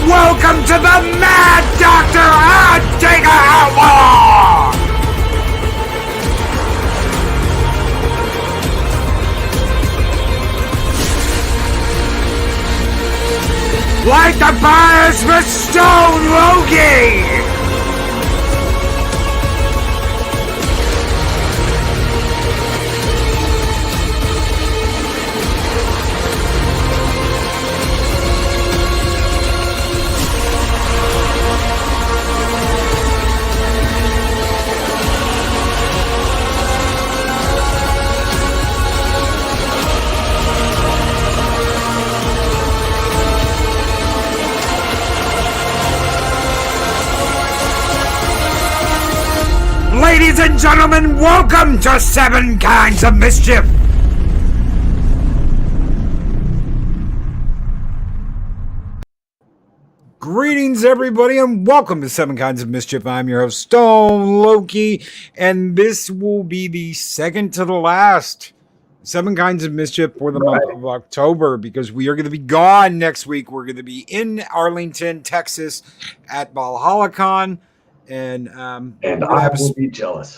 welcome to the Mad Doctor Adega Outlaw! Like the fires for Stone Loki! Ladies and gentlemen, welcome to Seven Kinds of Mischief! Greetings, everybody, and welcome to Seven Kinds of Mischief. I'm your host, Stone Loki, and this will be the second to the last Seven Kinds of Mischief for the month of October, because we are going to be gone next week. We're going to be in Arlington, Texas at ValhallaCon. And I will be jealous.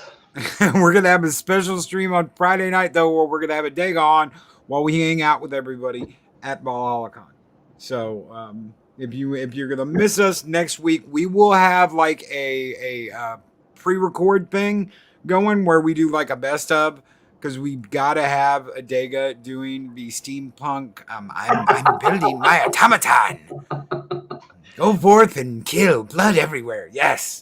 We're going to have a special stream on Friday night, though, where we're going to have a day on while we hang out with everybody at ValhallaCon. So if you're going to miss us next week, we will have like a pre-record thing going where we do like a best of, because we've got to have Adega doing the steampunk. I'm building my automaton. Go forth and kill, blood everywhere. Yes.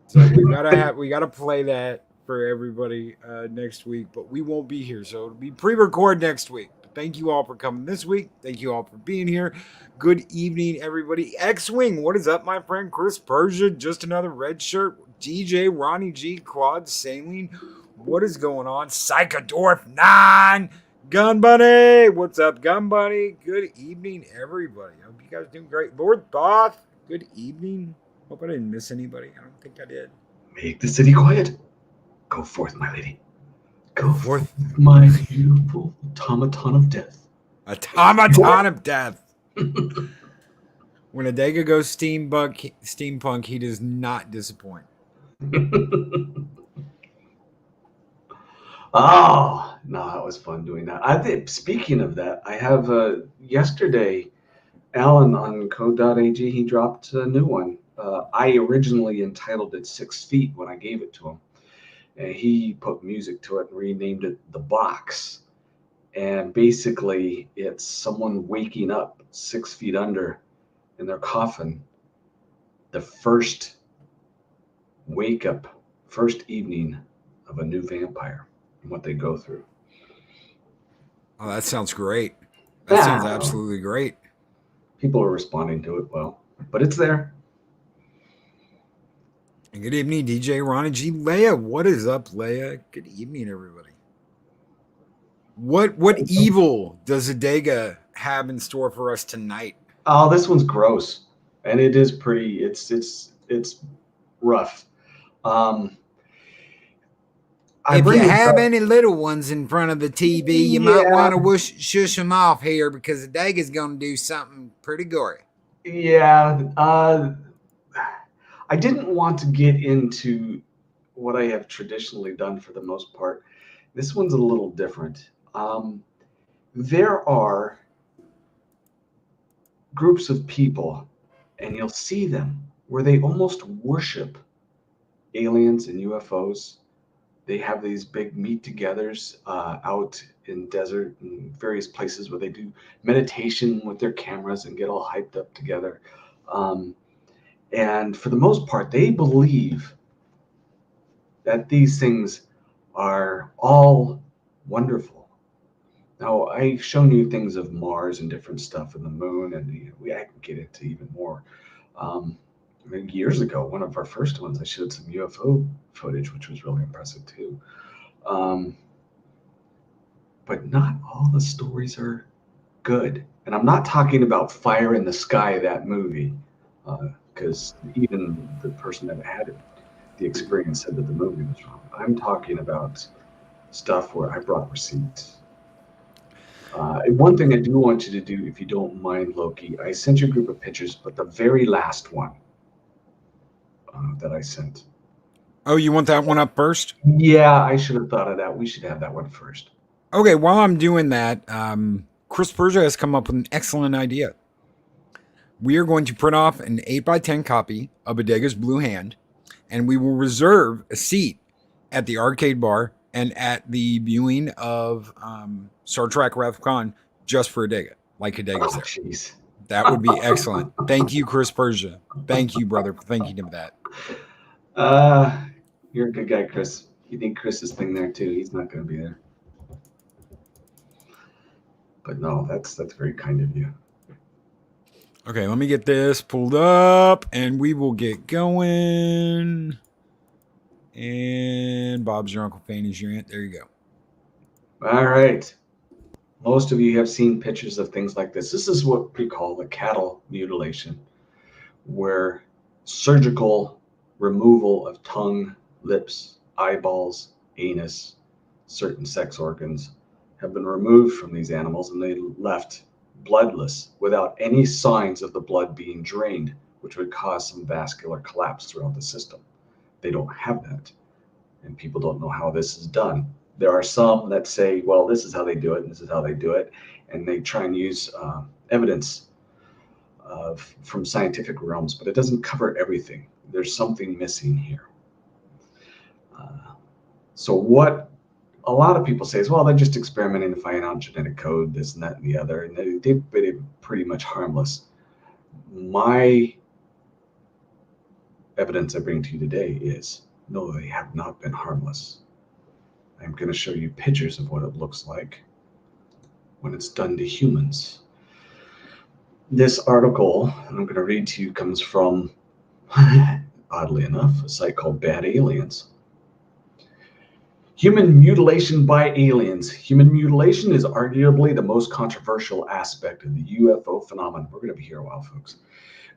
So we gotta play that for everybody next week, but we won't be here, so it'll be pre-record next week. But thank you all for coming this week. Thank you all for being here. Good evening, everybody. X-Wing, what is up, my friend? Chris Persia, just another red shirt. DJ, Ronnie G, Claude Saline, what is going on? Psychodorf 9, Gun Bunny, what's up, Gun Bunny? Good evening, everybody. I hope you guys doing great. Lord Thoth, good evening. Hope I didn't miss anybody. I don't think I did. Make the city quiet. Go forth, my lady. Go forth, my beautiful automaton of death. Automaton of death. When Adega goes steampunk, he does not disappoint. Oh, no, that was fun doing that. I think, speaking of that, I have yesterday, Alan on code.ag, he dropped a new one. I originally entitled it 6 Feet when I gave it to him. And he put music to it and renamed it The Box. And basically, it's someone waking up 6 feet under in their coffin. The first first evening of a new vampire and what they go through. Oh, that sounds great. That sounds absolutely great. People are responding to it well, but it's there. And good evening, DJ Ronnie G. Leia, what is up, Leia? Good evening, everybody. What evil does Adega have in store for us tonight? Oh, this one's gross, and it is pretty. It's rough. If you have any little ones in front of the TV, you might want to shush them off here, because Adega's going to do something pretty gory. Yeah. I didn't want to get into what I have traditionally done for the most part. This one's a little different. There are groups of people, and you'll see them, where they almost worship aliens and UFOs. They have these big meet-togethers out in desert and various places where they do meditation with their cameras and get all hyped up together. And for the most part, they believe that these things are all wonderful. Now, I've shown you things of Mars and different stuff and the moon, and I can get into even more. Years ago, one of our first ones, I showed some UFO footage, which was really impressive too. But not all the stories are good. And I'm not talking about Fire in the Sky, that movie, because even the person that had the experience said that the movie was wrong. I'm talking about stuff where I brought receipts. One thing I do want you to do, if you don't mind, Loki, I sent you a group of pictures, but the very last one that I sent. Oh, you want that one up first? Yeah, I should have thought of that. We should have that one first. Okay, while I'm doing that, Chris Persia has come up with an excellent idea. We are going to print off an 8x10 copy of Adega's Blue Hand, and we will reserve a seat at the arcade bar and at the viewing of Star Trek Wrath of Khan just for Adega, like Adega's Oh, there. jeez. That would be excellent. Thank you, Chris Persia. Thank you, brother, for thinking of that. You're a good guy, Chris. You think Chris's thing there too? He's not going to be there. But no, that's very kind of you. Okay, let me get this pulled up and we will get going. And Bob's your Uncle, Fanny's your aunt. There you go. All right. Most of you have seen pictures of things like this. This is what we call the cattle mutilation, where surgical removal of tongue, lips, eyeballs, anus, certain sex organs have been removed from these animals and they left bloodless without any signs of the blood being drained, which would cause some vascular collapse throughout the system. They don't have that, and people don't know how this is done. There are some that say, well, this is how they do it, and this is how they do it, and they try and use evidence from scientific realms, but it doesn't cover everything. There's something missing here. So what a lot of people say is, well, they're just experimenting to find out genetic code, this and that and the other, and they're pretty much harmless. My evidence I bring to you today is, no, they have not been harmless. I'm going to show you pictures of what it looks like when it's done to humans. This article I'm going to read to you comes from, oddly enough, a site called Bad Aliens. Human mutilation by aliens. Human mutilation is arguably the most controversial aspect of the UFO phenomenon. We're going to be here a while, folks.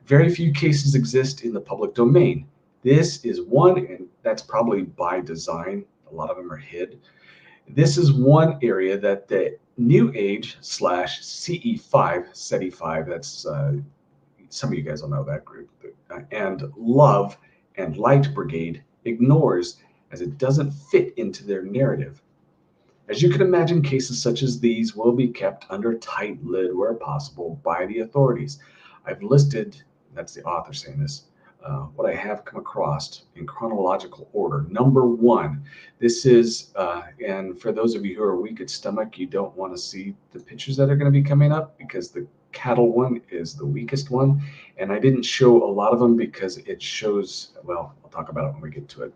Very few cases exist in the public domain. This is one, and that's probably by design. A lot of them are hid. This is one area that the New Age / CE5, SETI5, that's some of you guys will know that group, and Love and Light Brigade ignores, as it doesn't fit into their narrative. As you can imagine, cases such as these will be kept under tight lid where possible by the authorities. I've listed, that's the author saying this, what I have come across in chronological order. Number one, this is, and for those of you who are weak at stomach, you don't want to see the pictures that are going to be coming up because the cattle one is the weakest one. And I didn't show a lot of them because it shows, well, I'll talk about it when we get to it.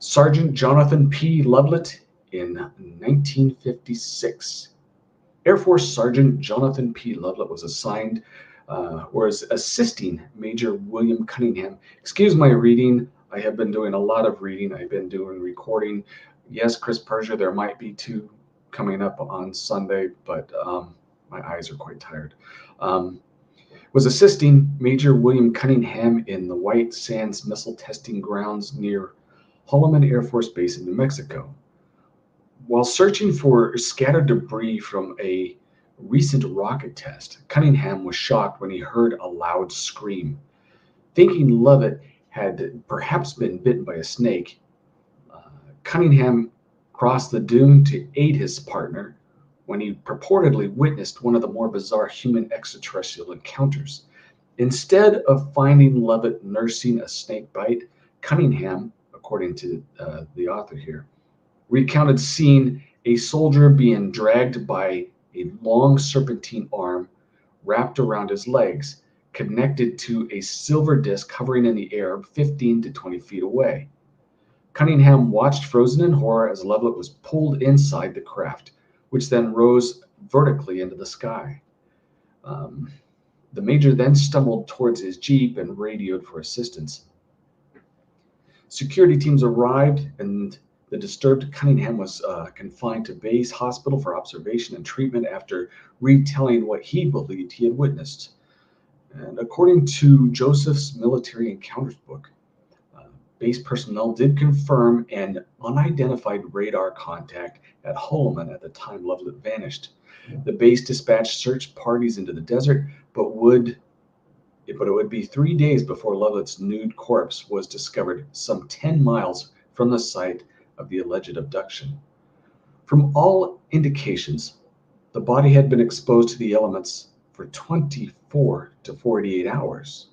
Sergeant Jonathan P. Lovelet in 1956. Air Force Sergeant Jonathan P. Lovelet was assigned was assisting Major William Cunningham. Excuse my reading. I have been doing a lot of reading. I've been doing recording. Yes, Chris Persia, there might be 2 coming up on Sunday, but my eyes are quite tired. Was assisting Major William Cunningham in the White Sands Missile Testing Grounds near Holloman Air Force Base in New Mexico. While searching for scattered debris from a recent rocket test, Cunningham was shocked when he heard a loud scream. Thinking Lovett had perhaps been bitten by a snake, Cunningham crossed the dune to aid his partner when he purportedly witnessed one of the more bizarre human extraterrestrial encounters. Instead of finding Lovett nursing a snake bite, Cunningham, according to the author here, recounted seeing a soldier being dragged by a long serpentine arm wrapped around his legs, connected to a silver disc hovering in the air 15 to 20 feet away. Cunningham watched frozen in horror as Lovelet was pulled inside the craft, which then rose vertically into the sky. The major then stumbled towards his Jeep and radioed for assistance. Security teams arrived, and the disturbed Cunningham was confined to Bay's Hospital for observation and treatment after retelling what he believed he had witnessed. And according to Joseph's Military Encounters book, base personnel did confirm an unidentified radar contact at Holloman at the time Lovelet vanished. The base dispatched search parties into the desert, but it would be 3 days before Lovelet's nude corpse was discovered some 10 miles from the site of the alleged abduction. From all indications, the body had been exposed to the elements for 24 to 48 hours.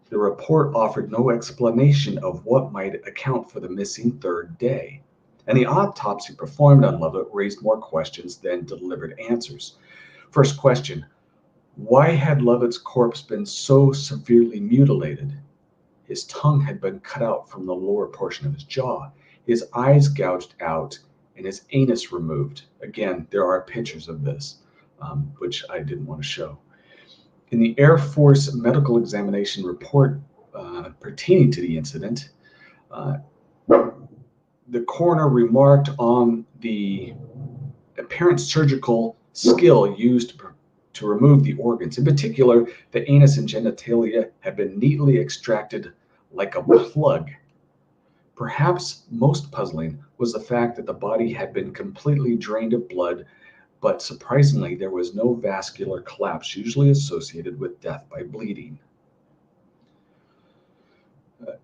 The report offered no explanation of what might account for the missing third day, and the autopsy performed on Lovelet raised more questions than delivered answers. First question: why had Lovelet's corpse been so severely mutilated? His tongue had been cut out from the lower portion of his jaw, his eyes gouged out, and his anus removed. Again, there are pictures of this, which I didn't want to show. In the Air Force medical examination report pertaining to the incident, the coroner remarked on the apparent surgical skill used to remove the organs. In particular, the anus and genitalia had been neatly extracted like a plug. Perhaps most puzzling was the fact that the body had been completely drained of blood, but surprisingly, there was no vascular collapse usually associated with death by bleeding.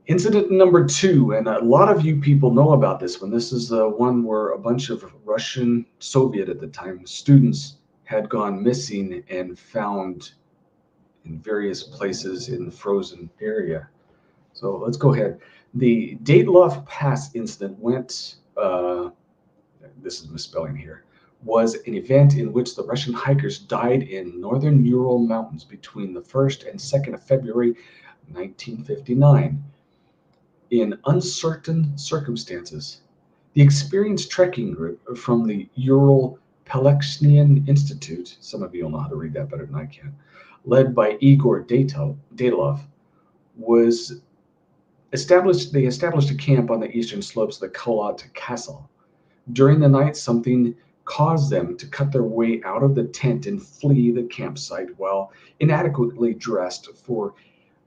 Incident number 2, and a lot of you people know about this one. This is the one where a bunch of Russian, Soviet at the time, students had gone missing and found in various places in the frozen area. So let's go ahead. The Dyatlov Pass incident this is misspelling here, was an event in which the Russian hikers died in northern Ural Mountains between the 1st and 2nd of February 1959 in uncertain circumstances. The experienced trekking group from the Ural Pelechnian Institute, some of you will know how to read that better than I can, led by Igor Dyatlov, they established a camp on the eastern slopes of the Kalat Castle. During the night, something caused them to cut their way out of the tent and flee the campsite while inadequately dressed for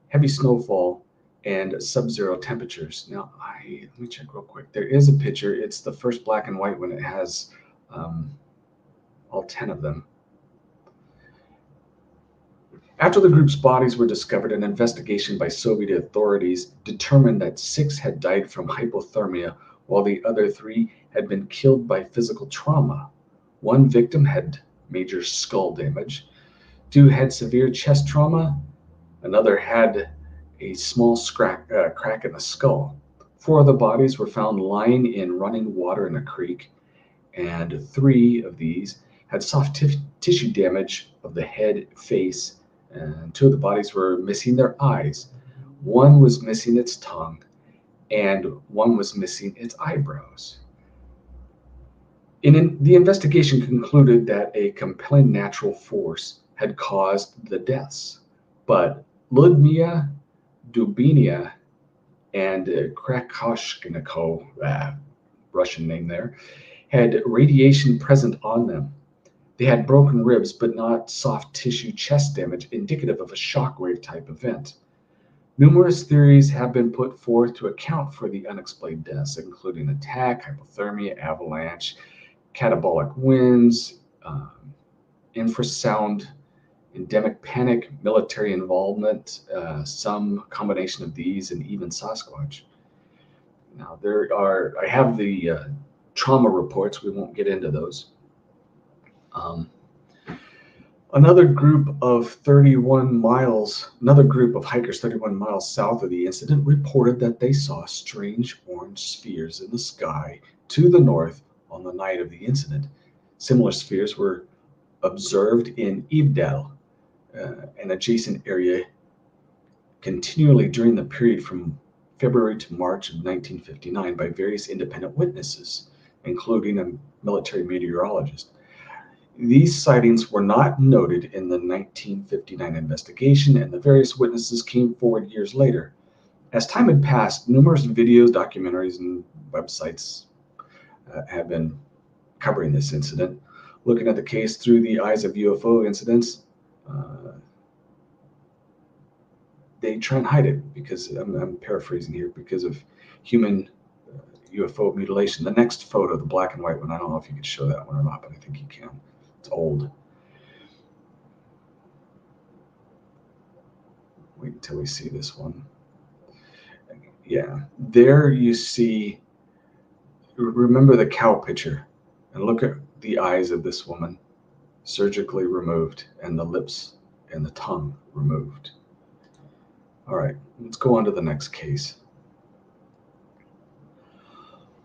heavy snowfall and sub-zero temperatures. Now, let me check real quick. There is a picture. It's the first black and white one. It has all 10 of them. After the group's bodies were discovered, an investigation by Soviet authorities determined that 6 had died from hypothermia, while the other 3 had been killed by physical trauma. 1 victim had major skull damage, 2 had severe chest trauma, another had a small crack in the skull. 4 of the bodies were found lying in running water in a creek, and 3 of these had soft tissue damage of the head, face, and 2 of the bodies were missing their eyes. 1 was missing its tongue, and 1 was missing its eyebrows. The investigation concluded that a compelling natural force had caused the deaths, but Ludmila Dubinia and Krakoshkiniko, Russian name there, had radiation present on them. They had broken ribs, but not soft tissue chest damage, indicative of a shockwave type event. Numerous theories have been put forth to account for the unexplained deaths, including attack, hypothermia, avalanche, catabolic winds, infrasound, endemic panic, military involvement, some combination of these, and even Sasquatch. Now, I have the trauma reports. We won't get into those. Another group of hikers 31 miles south of the incident reported that they saw strange orange spheres in the sky to the north on the night of the incident. Similar spheres were observed in Ibdal, an adjacent area, continually during the period from February to March of 1959 by various independent witnesses, including a military meteorologist. These sightings were not noted in the 1959 investigation, and the various witnesses came forward years later. As time had passed, numerous videos, documentaries, and websites have been covering this incident, looking at the case through the eyes of UFO incidents. they try and hide it because I'm paraphrasing here, because of human UFO mutilation. The next photo, the black and white one, I don't know if you can show that one or not, but I think you can. It's old. Wait until we see this one. Yeah, there you see, remember the cow picture, and look at the eyes of this woman, surgically removed, and the lips and the tongue removed. All right, let's go on to the next case.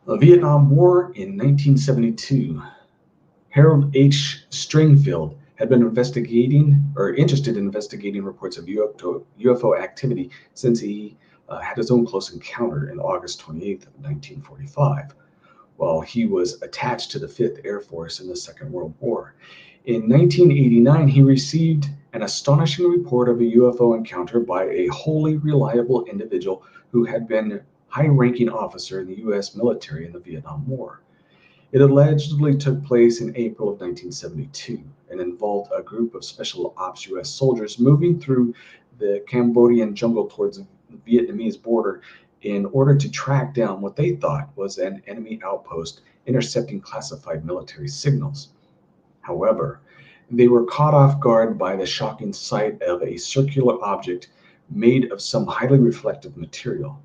The Vietnam War in 1972. Harold H. Stringfield had been interested in investigating reports of UFO activity since he had his own close encounter in August 28th, 1945, while he was attached to the 5th Air Force in the Second World War. In 1989, he received an astonishing report of a UFO encounter by a wholly reliable individual who had been high-ranking officer in the U.S. military in the Vietnam War. It allegedly took place in April of 1972 and involved a group of Special Ops U.S. soldiers moving through the Cambodian jungle towards the Vietnamese border in order to track down what they thought was an enemy outpost intercepting classified military signals. However, they were caught off guard by the shocking sight of a circular object made of some highly reflective material.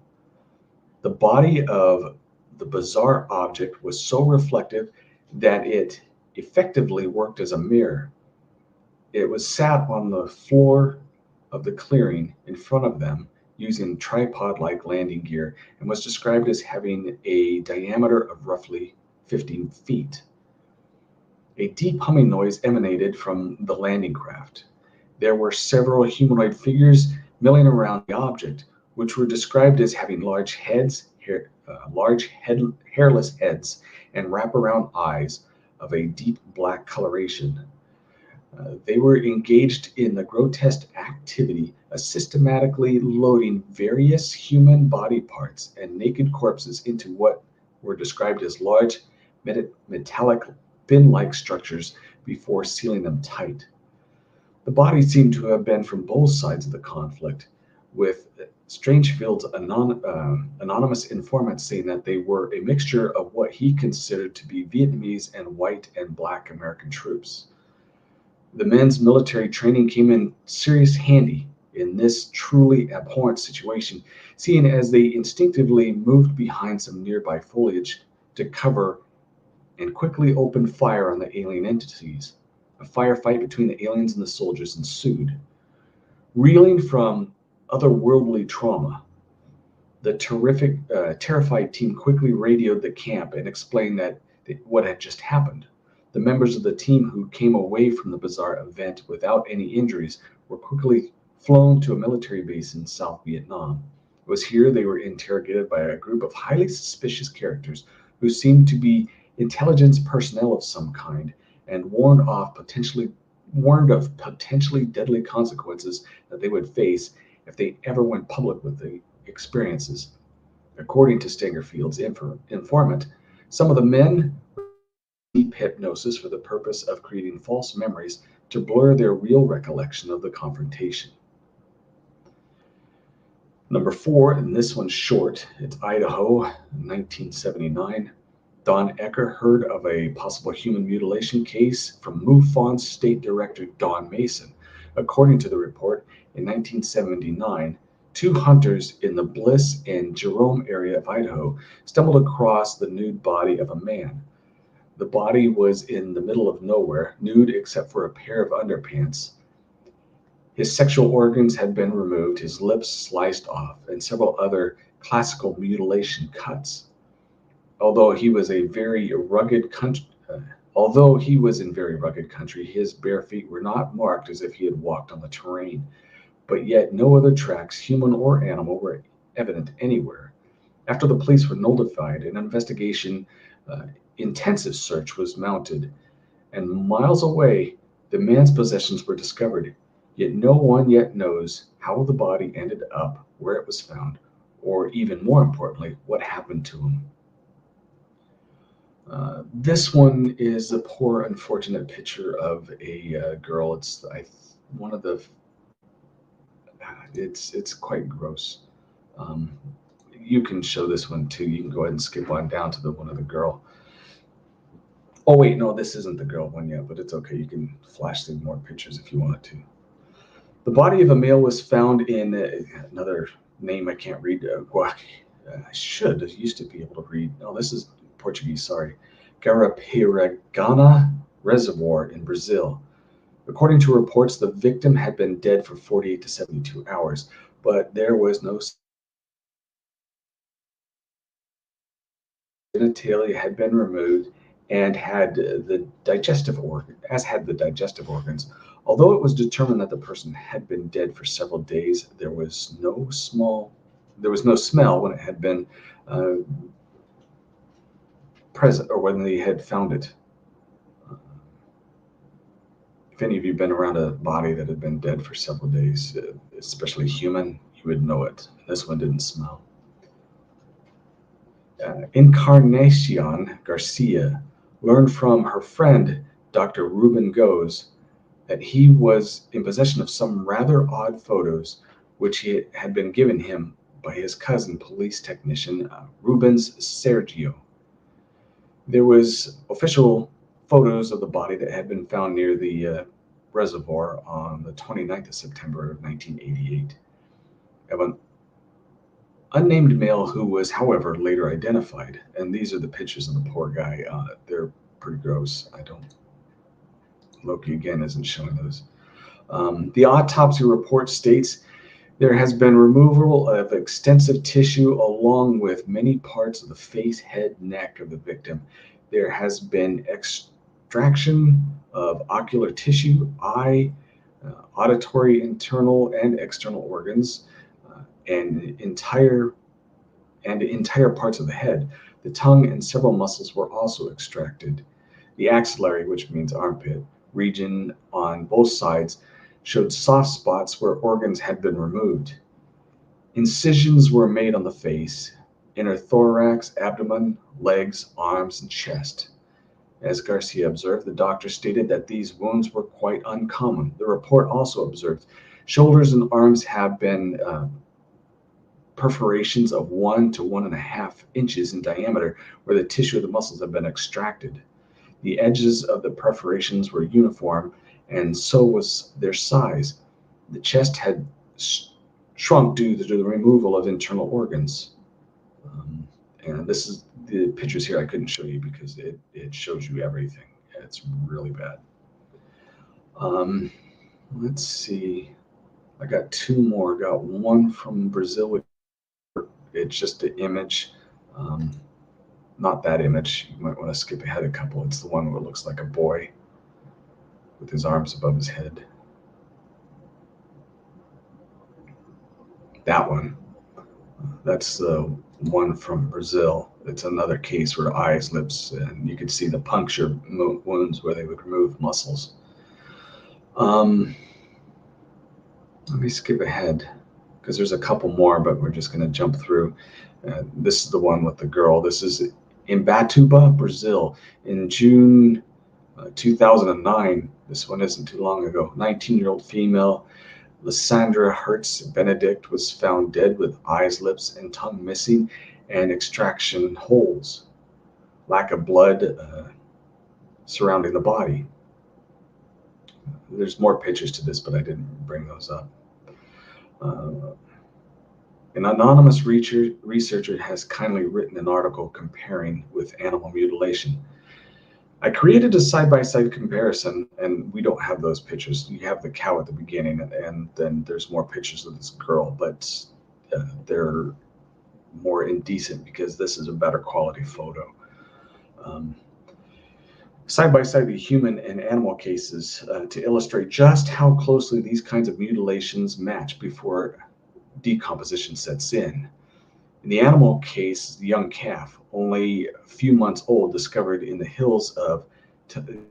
The body of the bizarre object was so reflective that it effectively worked as a mirror. It was sat on the floor of the clearing in front of them using tripod-like landing gear and was described as having a diameter of roughly 15 feet. A deep humming noise emanated from the landing craft. There were several humanoid figures milling around the object, which were described as having large hairless heads and wraparound eyes of a deep black coloration. They were engaged in the grotesque activity of systematically loading various human body parts and naked corpses into what were described as large metallic bin-like structures before sealing them tight. The bodies seem to have been from both sides of the conflict, with Strangefield's anonymous informant saying that they were a mixture of what he considered to be Vietnamese and white and black American troops. The men's military training came in serious handy in this truly abhorrent situation, seeing as they instinctively moved behind some nearby foliage to cover and quickly opened fire on the alien entities. A firefight between the aliens and the soldiers ensued. Reeling from otherworldly trauma, the terrified team quickly radioed the camp and explained what had just happened. The members of the team who came away from the bizarre event without any injuries were quickly flown to a military base in South Vietnam. It was here they were interrogated by a group of highly suspicious characters who seemed to be intelligence personnel of some kind and warned of potentially deadly consequences that they would face if they ever went public with the experiences. According to Stangerfield's informant, some of the men deep hypnosis for the purpose of creating false memories to blur their real recollection of the confrontation. Number 4, and this one's short, it's Idaho, 1979. Don Ecker heard of a possible human mutilation case from MUFON State Director Don Mason. According to the report, in 1979, 2 hunters in the Bliss and Jerome area of Idaho stumbled across the nude body of a man. The body was in the middle of nowhere, nude except for a pair of underpants. His sexual organs had been removed, his lips sliced off, and several other classical mutilation cuts. Although he was in very rugged country, his bare feet were not marked as if he had walked on the terrain. But yet no other tracks, human or animal, were evident anywhere. After the police were notified, an intensive search was mounted, and miles away, the man's possessions were discovered. Yet no one yet knows how the body ended up where it was found, or even more importantly, what happened to him. This one is a poor, unfortunate picture of a girl. It's one of the it's quite gross. Um, you can show this one too. You can go ahead and skip on down to the one of the girl. Oh wait, no, this isn't the girl one yet, but it's okay. You can flash through more pictures if you wanted to. The body of a male was found in another name I can't read. I should. I used to be able to read. No, this is Portuguese. Sorry, Garapiragana Reservoir in Brazil. According to reports, the victim had been dead for 48 to 72 hours, but there was no genitalia had been removed and had the digestive organ, as had the digestive organs. Although it was determined that the person had been dead for several days, there was no smell when it had been uh, present or when they had found it. If any of you have been around a body that had been dead for several days, especially human, you would know it. This one didn't smell. Encarnacion Garcia learned from her friend, Dr. Ruben Goes, that he was in possession of some rather odd photos which he had been given him by his cousin, police technician Rubens Sergio. There was official photos of the body that had been found near the reservoir on the 29th of September of 1988 of an unnamed male who was, however, later identified. And these are the pictures of the poor guy. They're pretty gross. Loki again isn't showing those. The autopsy report states there has been removal of extensive tissue along with many parts of the face, head, neck of the victim. There has been extraction of ocular tissue, eye, auditory internal and external organs, and entire parts of the head. The tongue and several muscles were also extracted. The axillary, which means armpit, region on both sides showed soft spots where organs had been removed. Incisions were made on the face, inner thorax, abdomen, legs, arms, and chest. As Garcia observed, the doctor stated that these wounds were quite uncommon. The report also observed shoulders and arms have been perforations of 1 to 1.5 inches in diameter where the tissue of the muscles have been extracted. The edges of the perforations were uniform, and so was their size. The chest had shrunk due to the removal of internal organs. And this is the pictures here I couldn't show you because it shows you everything. It's really bad. Let's see. I got two more. I got one from Brazil. It's just an image. Not that image. You might want to skip ahead a couple. It's the one where it looks like a boy with his arms above his head. That one. That's the one from Brazil. It's another case where eyes, lips, and you could see the puncture wounds where they would remove muscles. Let me skip ahead because there's a couple more, but we're just going to jump through. This is the one with the girl. This is in Batuba, Brazil, in June 2009. This one isn't too long ago. 19-year-old female Lysandra Hertz Benedict was found dead with eyes, lips, and tongue missing and extraction holes. Lack of blood surrounding the body. There's more pictures to this, but I didn't bring those up. An anonymous researcher has kindly written an article comparing with animal mutilation. I created a side-by-side comparison, and we don't have those pictures. You have the cow at the beginning, and then there's more pictures of this girl, but they're more indecent because this is a better quality photo. Side-by-side the human and animal cases to illustrate just how closely these kinds of mutilations match before decomposition sets in. In the animal case, the young calf, only a few months old, discovered in the hills of in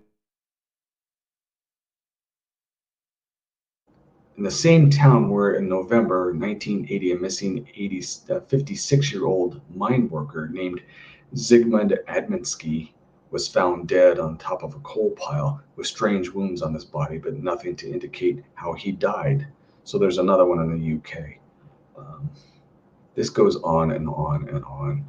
the same town where in November 1980 a missing 56-year-old mine worker named Zygmunt Adminsky was found dead on top of a coal pile with strange wounds on his body, but nothing to indicate how he died. So there's another one in the UK. This goes on and on and on.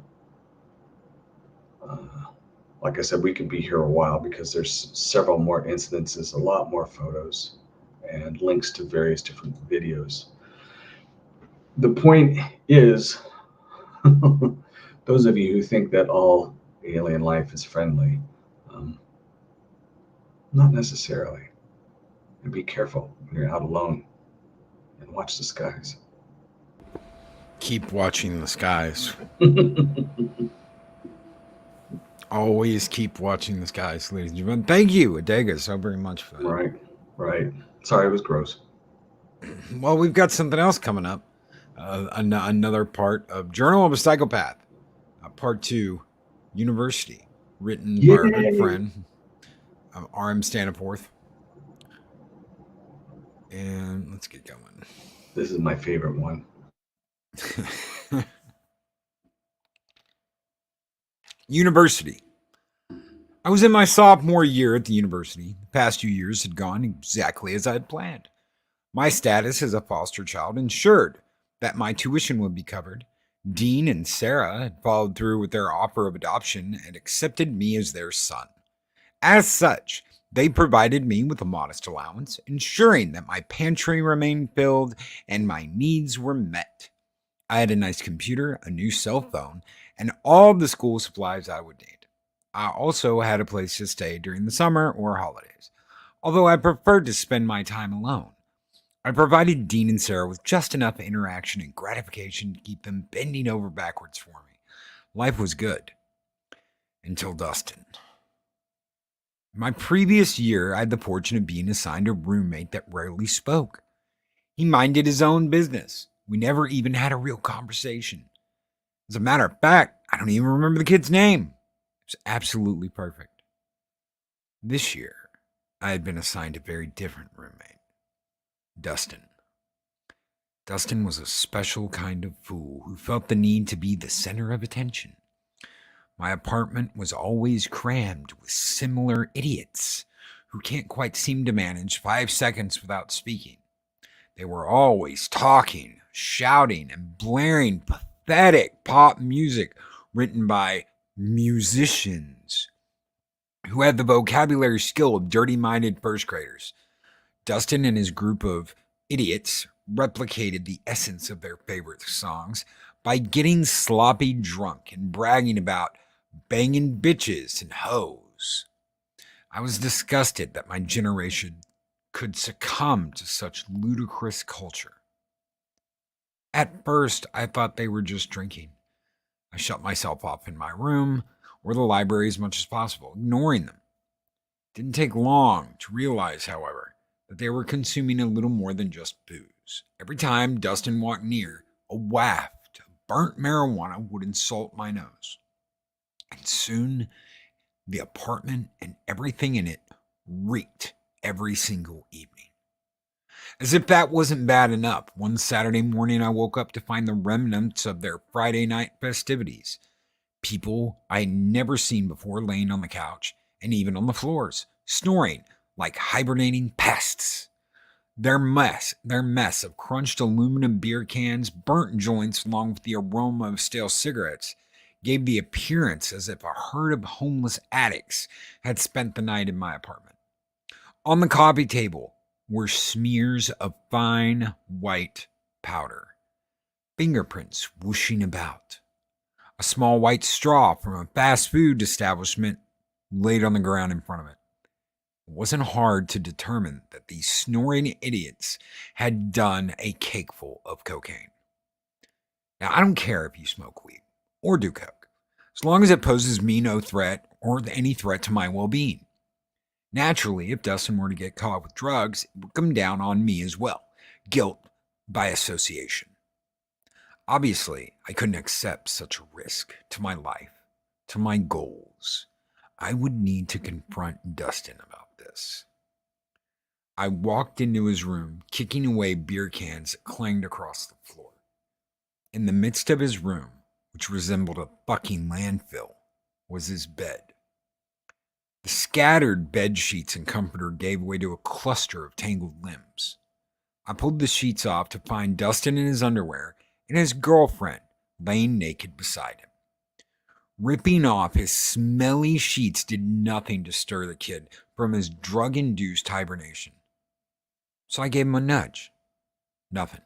Like I said, we could be here a while because there's several more incidences, a lot more photos, and links to various different videos. The point is, those of you who think that all alien life is friendly, not necessarily. And be careful when you're out alone and watch the skies. Keep watching the skies. Always keep watching the skies, ladies and gentlemen. Thank you, Adega, so very much for that. Right. Sorry, it was gross. Well, we've got something else coming up. Another part of Journal of a Psychopath, Part 2, University, written by our good friend, R.M. Staniforth. And let's get going. This is my favorite one. University. I was in my sophomore year at the university. The past 2 years had gone exactly as I had planned. My status as a foster child ensured that my tuition would be covered. Dean and Sarah had followed through with their offer of adoption and accepted me as their son. As such, they provided me with a modest allowance, ensuring that my pantry remained filled and my needs were met. I had a nice computer, a new cell phone, and all the school supplies I would need. I also had a place to stay during the summer or holidays, although I preferred to spend my time alone. I provided Dean and Sarah with just enough interaction and gratification to keep them bending over backwards for me. Life was good. Until Dustin. My previous year, I had the fortune of being assigned a roommate that rarely spoke. He minded his own business. We never even had a real conversation. As a matter of fact, I don't even remember the kid's name. It was absolutely perfect. This year, I had been assigned a very different roommate. Dustin. Dustin was a special kind of fool who felt the need to be the center of attention. My apartment was always crammed with similar idiots who can't quite seem to manage 5 seconds without speaking. They were always talking, shouting, and blaring pathetic pop music written by musicians who had the vocabulary skill of dirty-minded first graders. Dustin and his group of idiots replicated the essence of their favorite songs by getting sloppy drunk and bragging about banging bitches and hoes. I was disgusted that my generation could succumb to such ludicrous culture. At first, I thought they were just drinking. I shut myself off in my room or the library as much as possible, ignoring them. It didn't take long to realize, however, that they were consuming a little more than just booze. Every time Dustin walked near, a waft of burnt marijuana would insult my nose. And soon, the apartment and everything in it reeked every single evening. As if that wasn't bad enough, one Saturday morning I woke up to find the remnants of their Friday night festivities. People I had never seen before laying on the couch and even on the floors, snoring like hibernating pests. Their mess of crunched aluminum beer cans, burnt joints, along with the aroma of stale cigarettes, gave the appearance as if a herd of homeless addicts had spent the night in my apartment. On the coffee table were smears of fine white powder, fingerprints whooshing about. A small white straw from a fast food establishment laid on the ground in front of it. It wasn't hard to determine that these snoring idiots had done a cakeful of cocaine. Now, I don't care if you smoke weed or do coke, as long as it poses me no threat or any threat to my well-being. Naturally, if Dustin were to get caught with drugs, it would come down on me as well. Guilt by association. Obviously, I couldn't accept such a risk to my life, to my goals. I would need to confront Dustin about this. I walked into his room, kicking away beer cans that clanged across the floor. In the midst of his room, which resembled a fucking landfill, was his bed. The scattered bed sheets and comforter gave way to a cluster of tangled limbs. I pulled the sheets off to find Dustin in his underwear and his girlfriend laying naked beside him. Ripping off his smelly sheets did nothing to stir the kid from his drug-induced hibernation. So I gave him a nudge. Nothing.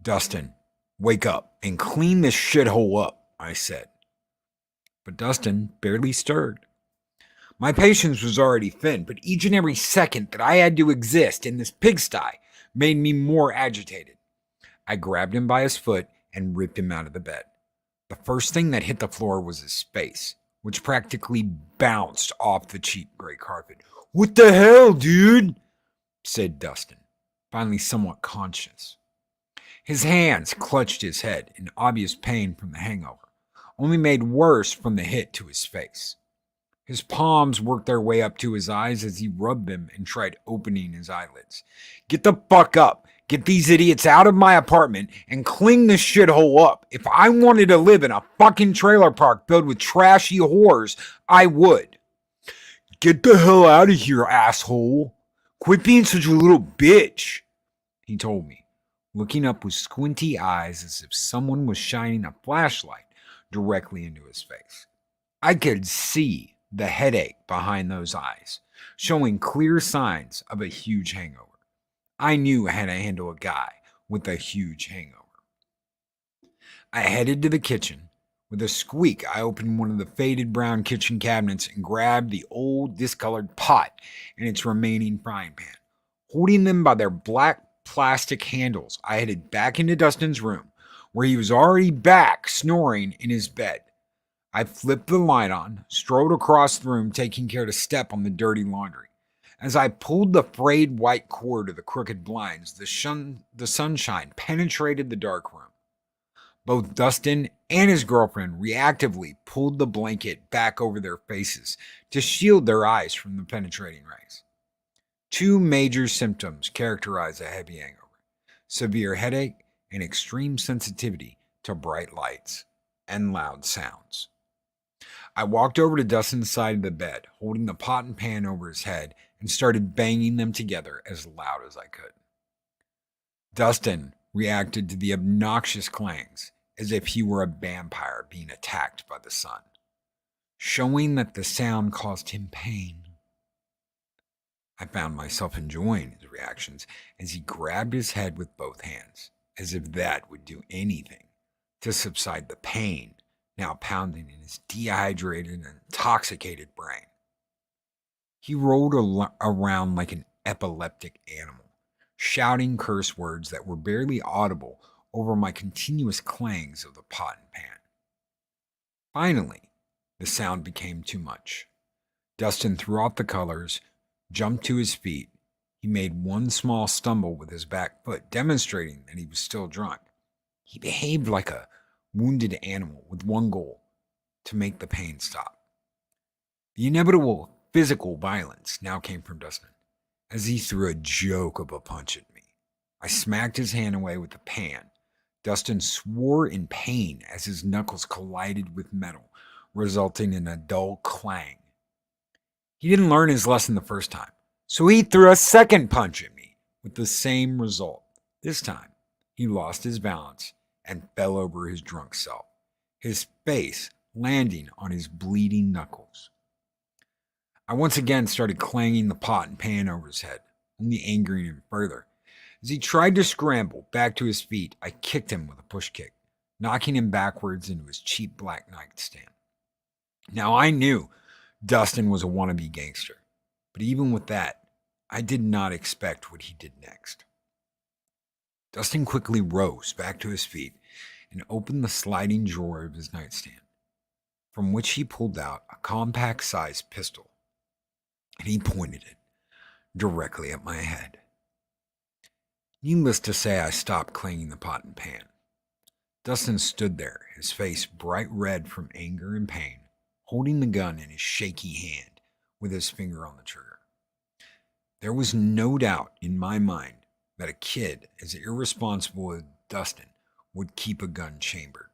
Dustin, wake up and clean this shithole up, I said. But Dustin barely stirred. My patience was already thin, but each and every second that I had to exist in this pigsty made me more agitated. I grabbed him by his foot and ripped him out of the bed. The first thing that hit the floor was his face, which practically bounced off the cheap gray carpet. "What the hell, dude?" said Dustin, finally somewhat conscious. His hands clutched his head in obvious pain from the hangover, only made worse from the hit to his face. His palms worked their way up to his eyes as he rubbed them and tried opening his eyelids. "Get the fuck up. Get these idiots out of my apartment and clean this shithole up. If I wanted to live in a fucking trailer park filled with trashy whores, I would." "Get the hell out of here, asshole. Quit being such a little bitch," he told me, looking up with squinty eyes as if someone was shining a flashlight directly into his face. I could see the headache behind those eyes, showing clear signs of a huge hangover. I knew how to handle a guy with a huge hangover. I headed to the kitchen. With a squeak, I opened one of the faded brown kitchen cabinets and grabbed the old discolored pot and its remaining frying pan. Holding them by their black plastic handles, I headed back into Dustin's room, where he was already back snoring in his bed. I flipped the light on, strode across the room, taking care to step on the dirty laundry. As I pulled the frayed white cord of the crooked blinds, the sunshine penetrated the dark room. Both Dustin and his girlfriend reactively pulled the blanket back over their faces to shield their eyes from the penetrating rays. Two major symptoms characterize a heavy hangover: severe headache and extreme sensitivity to bright lights and loud sounds. I walked over to Dustin's side of the bed, holding the pot and pan over his head, and started banging them together as loud as I could. Dustin reacted to the obnoxious clangs as if he were a vampire being attacked by the sun, showing that the sound caused him pain. I found myself enjoying his reactions as he grabbed his head with both hands, as if that would do anything to subside the pain now pounding in his dehydrated and intoxicated brain. He rolled around like an epileptic animal, shouting curse words that were barely audible over my continuous clangs of the pot and pan. Finally, the sound became too much. Dustin threw off the colors, jumped to his feet. He made one small stumble with his back foot, demonstrating that he was still drunk. He behaved like a wounded animal with one goal: to make the pain stop. The inevitable physical violence now came from Dustin, as he threw a joke of a punch at me. I smacked his hand away with the pan. Dustin swore in pain as his knuckles collided with metal, resulting in a dull clang. He didn't learn his lesson the first time, so he threw a second punch at me with the same result. This time, he lost his balance and fell over his drunk self, his face landing on his bleeding knuckles. I once again started clanging the pot and pan over his head, only angering him further. As he tried to scramble back to his feet, I kicked him with a push kick, knocking him backwards into his cheap black nightstand. Now I knew Dustin was a wannabe gangster, but even with that, I did not expect what he did next. Dustin quickly rose back to his feet and opened the sliding drawer of his nightstand, from which he pulled out a compact-sized pistol, and he pointed it directly at my head. Needless to say, I stopped clanging the pot and pan. Dustin stood there, his face bright red from anger and pain, holding the gun in his shaky hand with his finger on the trigger. There was no doubt in my mind that a kid as irresponsible as Dustin would keep a gun chambered,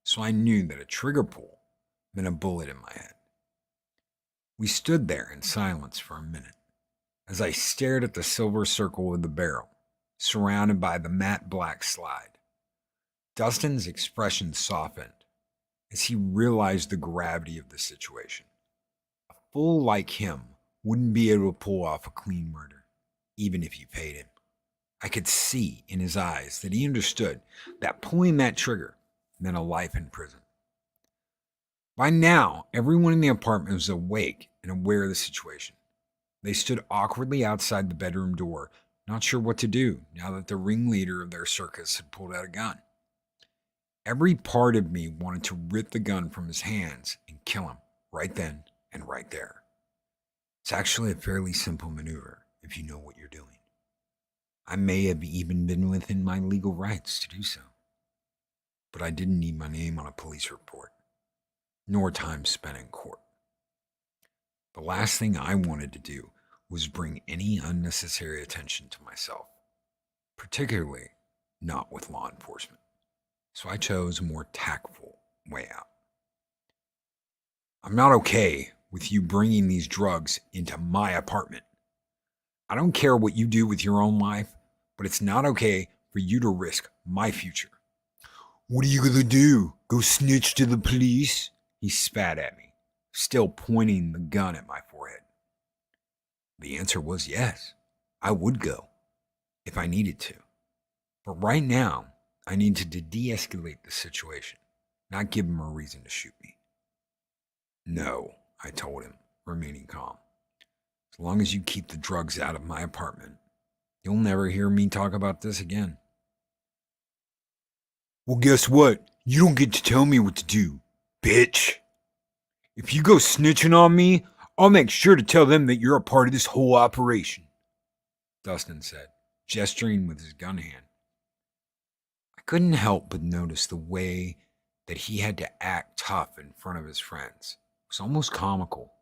so I knew that a trigger pull meant a bullet in my head. We stood there in silence for a minute as I stared at the silver circle of the barrel, surrounded by the matte black slide. Dustin's expression softened as he realized the gravity of the situation. A fool like him wouldn't be able to pull off a clean murder, even if you paid him. I could see in his eyes that he understood that pulling that trigger meant a life in prison. By now, everyone in the apartment was awake and aware of the situation. They stood awkwardly outside the bedroom door, not sure what to do now that the ringleader of their circus had pulled out a gun. Every part of me wanted to rip the gun from his hands and kill him right then and right there. It's actually a fairly simple maneuver if you know what you're doing. I may have even been within my legal rights to do so. But I didn't need my name on a police report, nor time spent in court. The last thing I wanted to do was bring any unnecessary attention to myself, particularly not with law enforcement. So I chose a more tactful way out. I'm not okay with you bringing these drugs into my apartment. I don't care what you do with your own life, but it's not okay for you to risk my future. What are you gonna do? Go snitch to the police? He spat at me, still pointing the gun at my forehead. The answer was yes, I would go, if I needed to. But right now, I needed to de-escalate the situation, not give him a reason to shoot me. No, I told him, remaining calm. As long as you keep the drugs out of my apartment, you'll never hear me talk about this again. Well, guess what? You don't get to tell me what to do, bitch. If you go snitching on me, I'll make sure to tell them that you're a part of this whole operation, Dustin said, gesturing with his gun hand. I couldn't help but notice the way that he had to act tough in front of his friends. It was almost comical.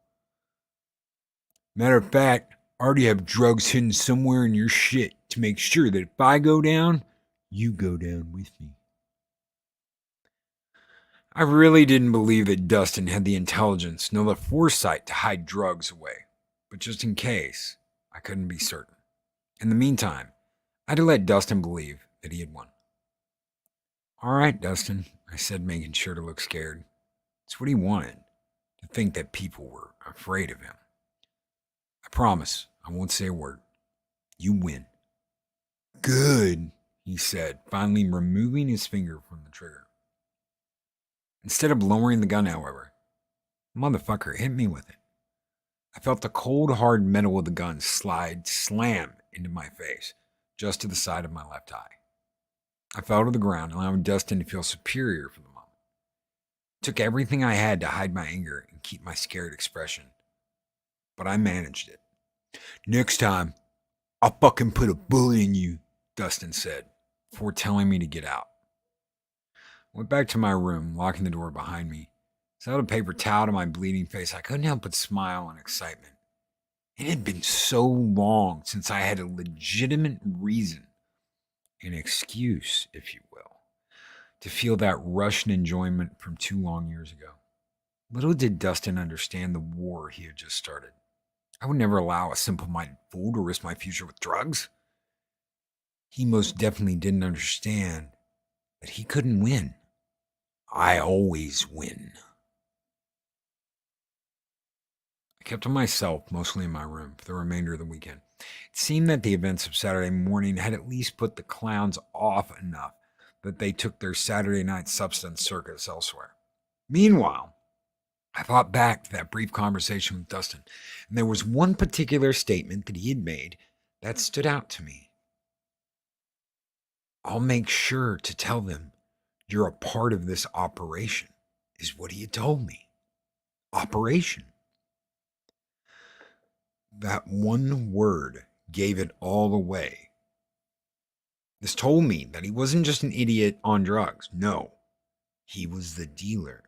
Matter of fact, I already have drugs hidden somewhere in your shit to make sure that if I go down, you go down with me. I really didn't believe that Dustin had the intelligence nor the foresight to hide drugs away, but just in case, I couldn't be certain. In the meantime, I had to let Dustin believe that he had won. All right, Dustin, I said, making sure to look scared. It's what he wanted, to think that people were afraid of him. I promise I won't say a word. You win. Good, he said, finally removing his finger from the trigger. Instead of lowering the gun, however, the motherfucker hit me with it. I felt the cold, hard metal of the gun slam into my face, just to the side of my left eye. I fell to the ground, allowing Dustin to feel superior for the moment. It took everything I had to hide my anger and keep my scared expression, but I managed it. Next time, I'll fucking put a bullet in you, Dustin said, before telling me to get out. I went back to my room, locking the door behind me. As I held a paper towel to my bleeding face, I couldn't help but smile in excitement. It had been so long since I had a legitimate reason, an excuse, if you will, to feel that rush and enjoyment from 2 long years ago. Little did Dustin understand the war he had just started. I would never allow a simple-minded fool to risk my future with drugs. He most definitely didn't understand that he couldn't win. I always win. I kept to myself, mostly in my room, for the remainder of the weekend. It seemed that the events of Saturday morning had at least put the clowns off enough that they took their Saturday night substance circus elsewhere. Meanwhile, I thought back to that brief conversation with Dustin, and there was one particular statement that he had made that stood out to me. I'll make sure to tell them you're a part of this operation, is what he had told me. Operation. That one word gave it all away. This told me that he wasn't just an idiot on drugs. No, he was the dealer.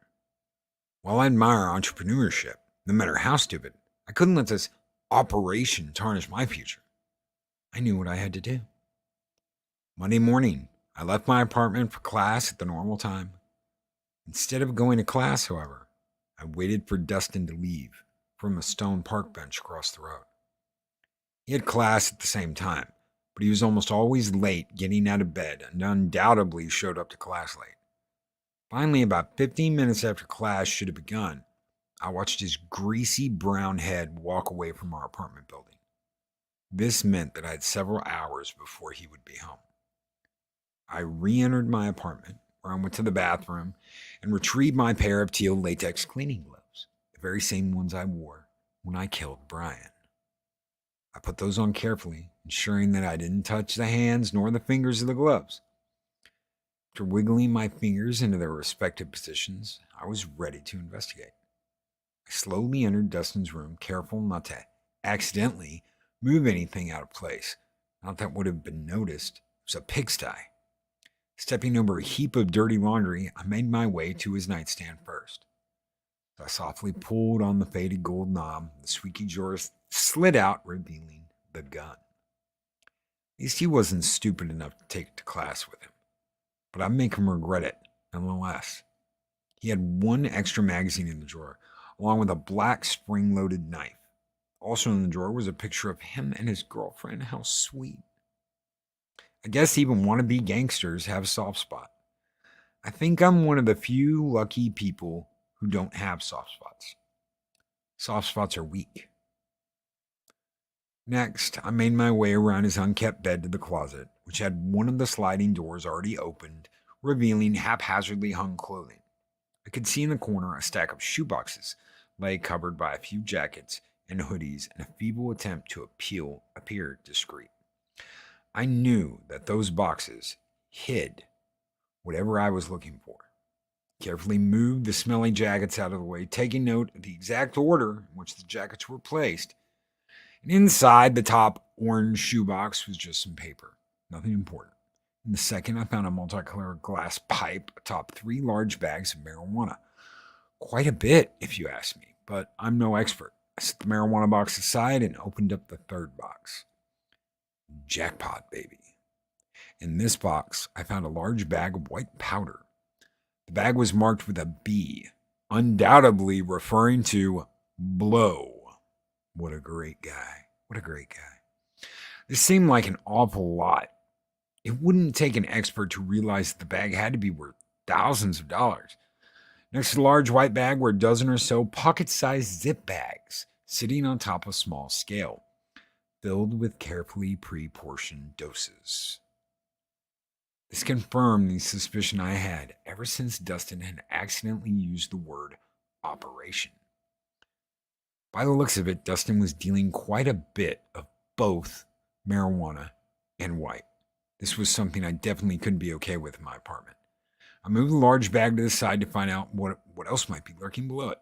While I admire entrepreneurship, no matter how stupid, I couldn't let this operation tarnish my future. I knew what I had to do. Monday morning, I left my apartment for class at the normal time. Instead of going to class, however, I waited for Dustin to leave from a stone park bench across the road. He had class at the same time, but he was almost always late getting out of bed and undoubtedly showed up to class late. Finally, about 15 minutes after class should have begun, I watched his greasy brown head walk away from our apartment building. This meant that I had several hours before he would be home. I re-entered my apartment, where I went to the bathroom and retrieved my pair of teal latex cleaning gloves, the very same ones I wore when I killed Brian. I put those on carefully, ensuring that I didn't touch the hands nor the fingers of the gloves. After wiggling my fingers into their respective positions, I was ready to investigate. I slowly entered Dustin's room, careful not to accidentally move anything out of place. Not that would have been noticed. It was a pigsty. Stepping over a heap of dirty laundry, I made my way to his nightstand first. I softly pulled on the faded gold knob. The squeaky drawer slid out, revealing the gun. At least he wasn't stupid enough to take it to class with him. But I'd make him regret it, nonetheless. He had one extra magazine in the drawer, along with a black spring-loaded knife. Also in the drawer was a picture of him and his girlfriend. How sweet. I guess even wannabe gangsters have a soft spot. I think I'm one of the few lucky people who don't have soft spots. Soft spots are weak. Next, I made my way around his unkept bed to the closet, which had one of the sliding doors already opened, revealing haphazardly hung clothing. I could see in the corner a stack of shoeboxes, lay covered by a few jackets and hoodies in a feeble attempt to appear discreet. I knew that those boxes hid whatever I was looking for. Carefully moved the smelly jackets out of the way, taking note of the exact order in which the jackets were placed. And inside the top orange shoebox was just some paper. Nothing important. In the second, I found a multicolored glass pipe atop 3 large bags of marijuana. Quite a bit, if you ask me, but I'm no expert. I set the marijuana box aside and opened up the third box. Jackpot, baby. In this box, I found a large bag of white powder. The bag was marked with a B, undoubtedly referring to blow. What a great guy. What a great guy. This seemed like an awful lot. It wouldn't take an expert to realize that the bag had to be worth thousands of dollars. Next to the large white bag were a dozen or so pocket-sized zip bags sitting on top of a small scale, filled with carefully pre-portioned doses. This confirmed the suspicion I had ever since Dustin had accidentally used the word operation. By the looks of it, Dustin was dealing quite a bit of both marijuana and white. This was something I definitely couldn't be okay with in my apartment. I moved the large bag to the side to find out what else might be lurking below it.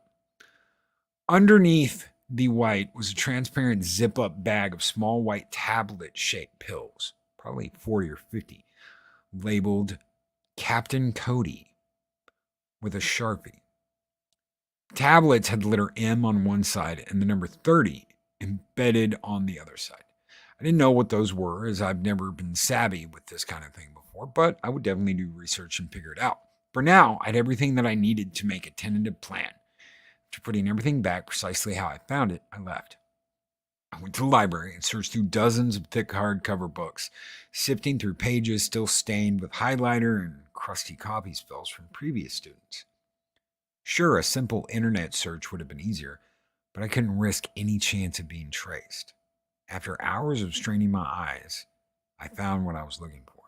Underneath the white was a transparent zip-up bag of small white tablet-shaped pills, probably 40 or 50, labeled Captain Cody with a Sharpie. Tablets had the letter M on one side and the number 30 embedded on the other side. I didn't know what those were, as I've never been savvy with this kind of thing before, but I would definitely do research and figure it out. For now, I had everything that I needed to make a tentative plan. After putting everything back precisely how I found it, I left. I went to the library and searched through dozens of thick hardcover books, sifting through pages still stained with highlighter and crusty copy spells from previous students. Sure, a simple internet search would have been easier, but I couldn't risk any chance of being traced. After hours of straining my eyes, I found what I was looking for.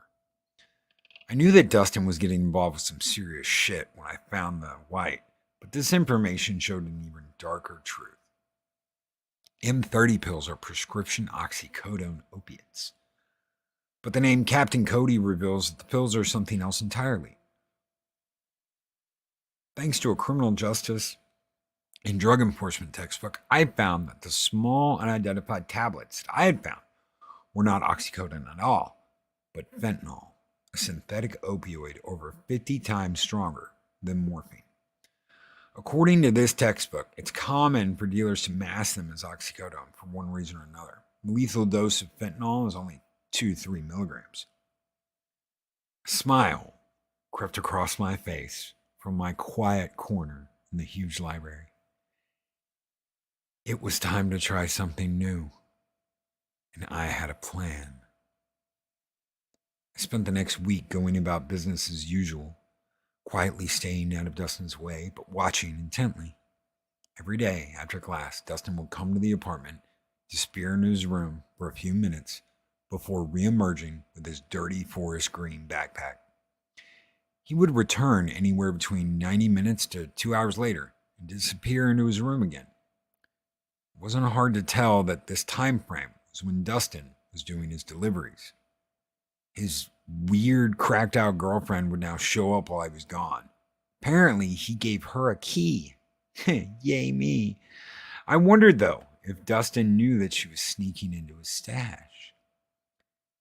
I knew that Dustin was getting involved with some serious shit when I found the white, but this information showed an even darker truth. M30 pills are prescription oxycodone opiates. But the name Captain Cody reveals that the pills are something else entirely. Thanks to a criminal justice and drug enforcement textbook, I found that the small unidentified tablets that I had found were not oxycodone at all, but fentanyl, a synthetic opioid over 50 times stronger than morphine. According to this textbook, it's common for dealers to mask them as oxycodone for one reason or another. The lethal dose of fentanyl is only 2-3 milligrams. A smile crept across my face from my quiet corner in the huge library. It was time to try something new, and I had a plan. I spent the next week going about business as usual, quietly staying out of Dustin's way, but watching intently. Every day after class, Dustin would come to the apartment, disappear into his room for a few minutes before reemerging with his dirty forest green backpack. He would return anywhere between 90 minutes to 2 hours later and disappear into his room again. It wasn't hard to tell that this time frame was when Dustin was doing his deliveries. His weird, cracked out girlfriend would now show up while I was gone. Apparently, he gave her a key. Yay me. I wondered, though, if Dustin knew that she was sneaking into his stash.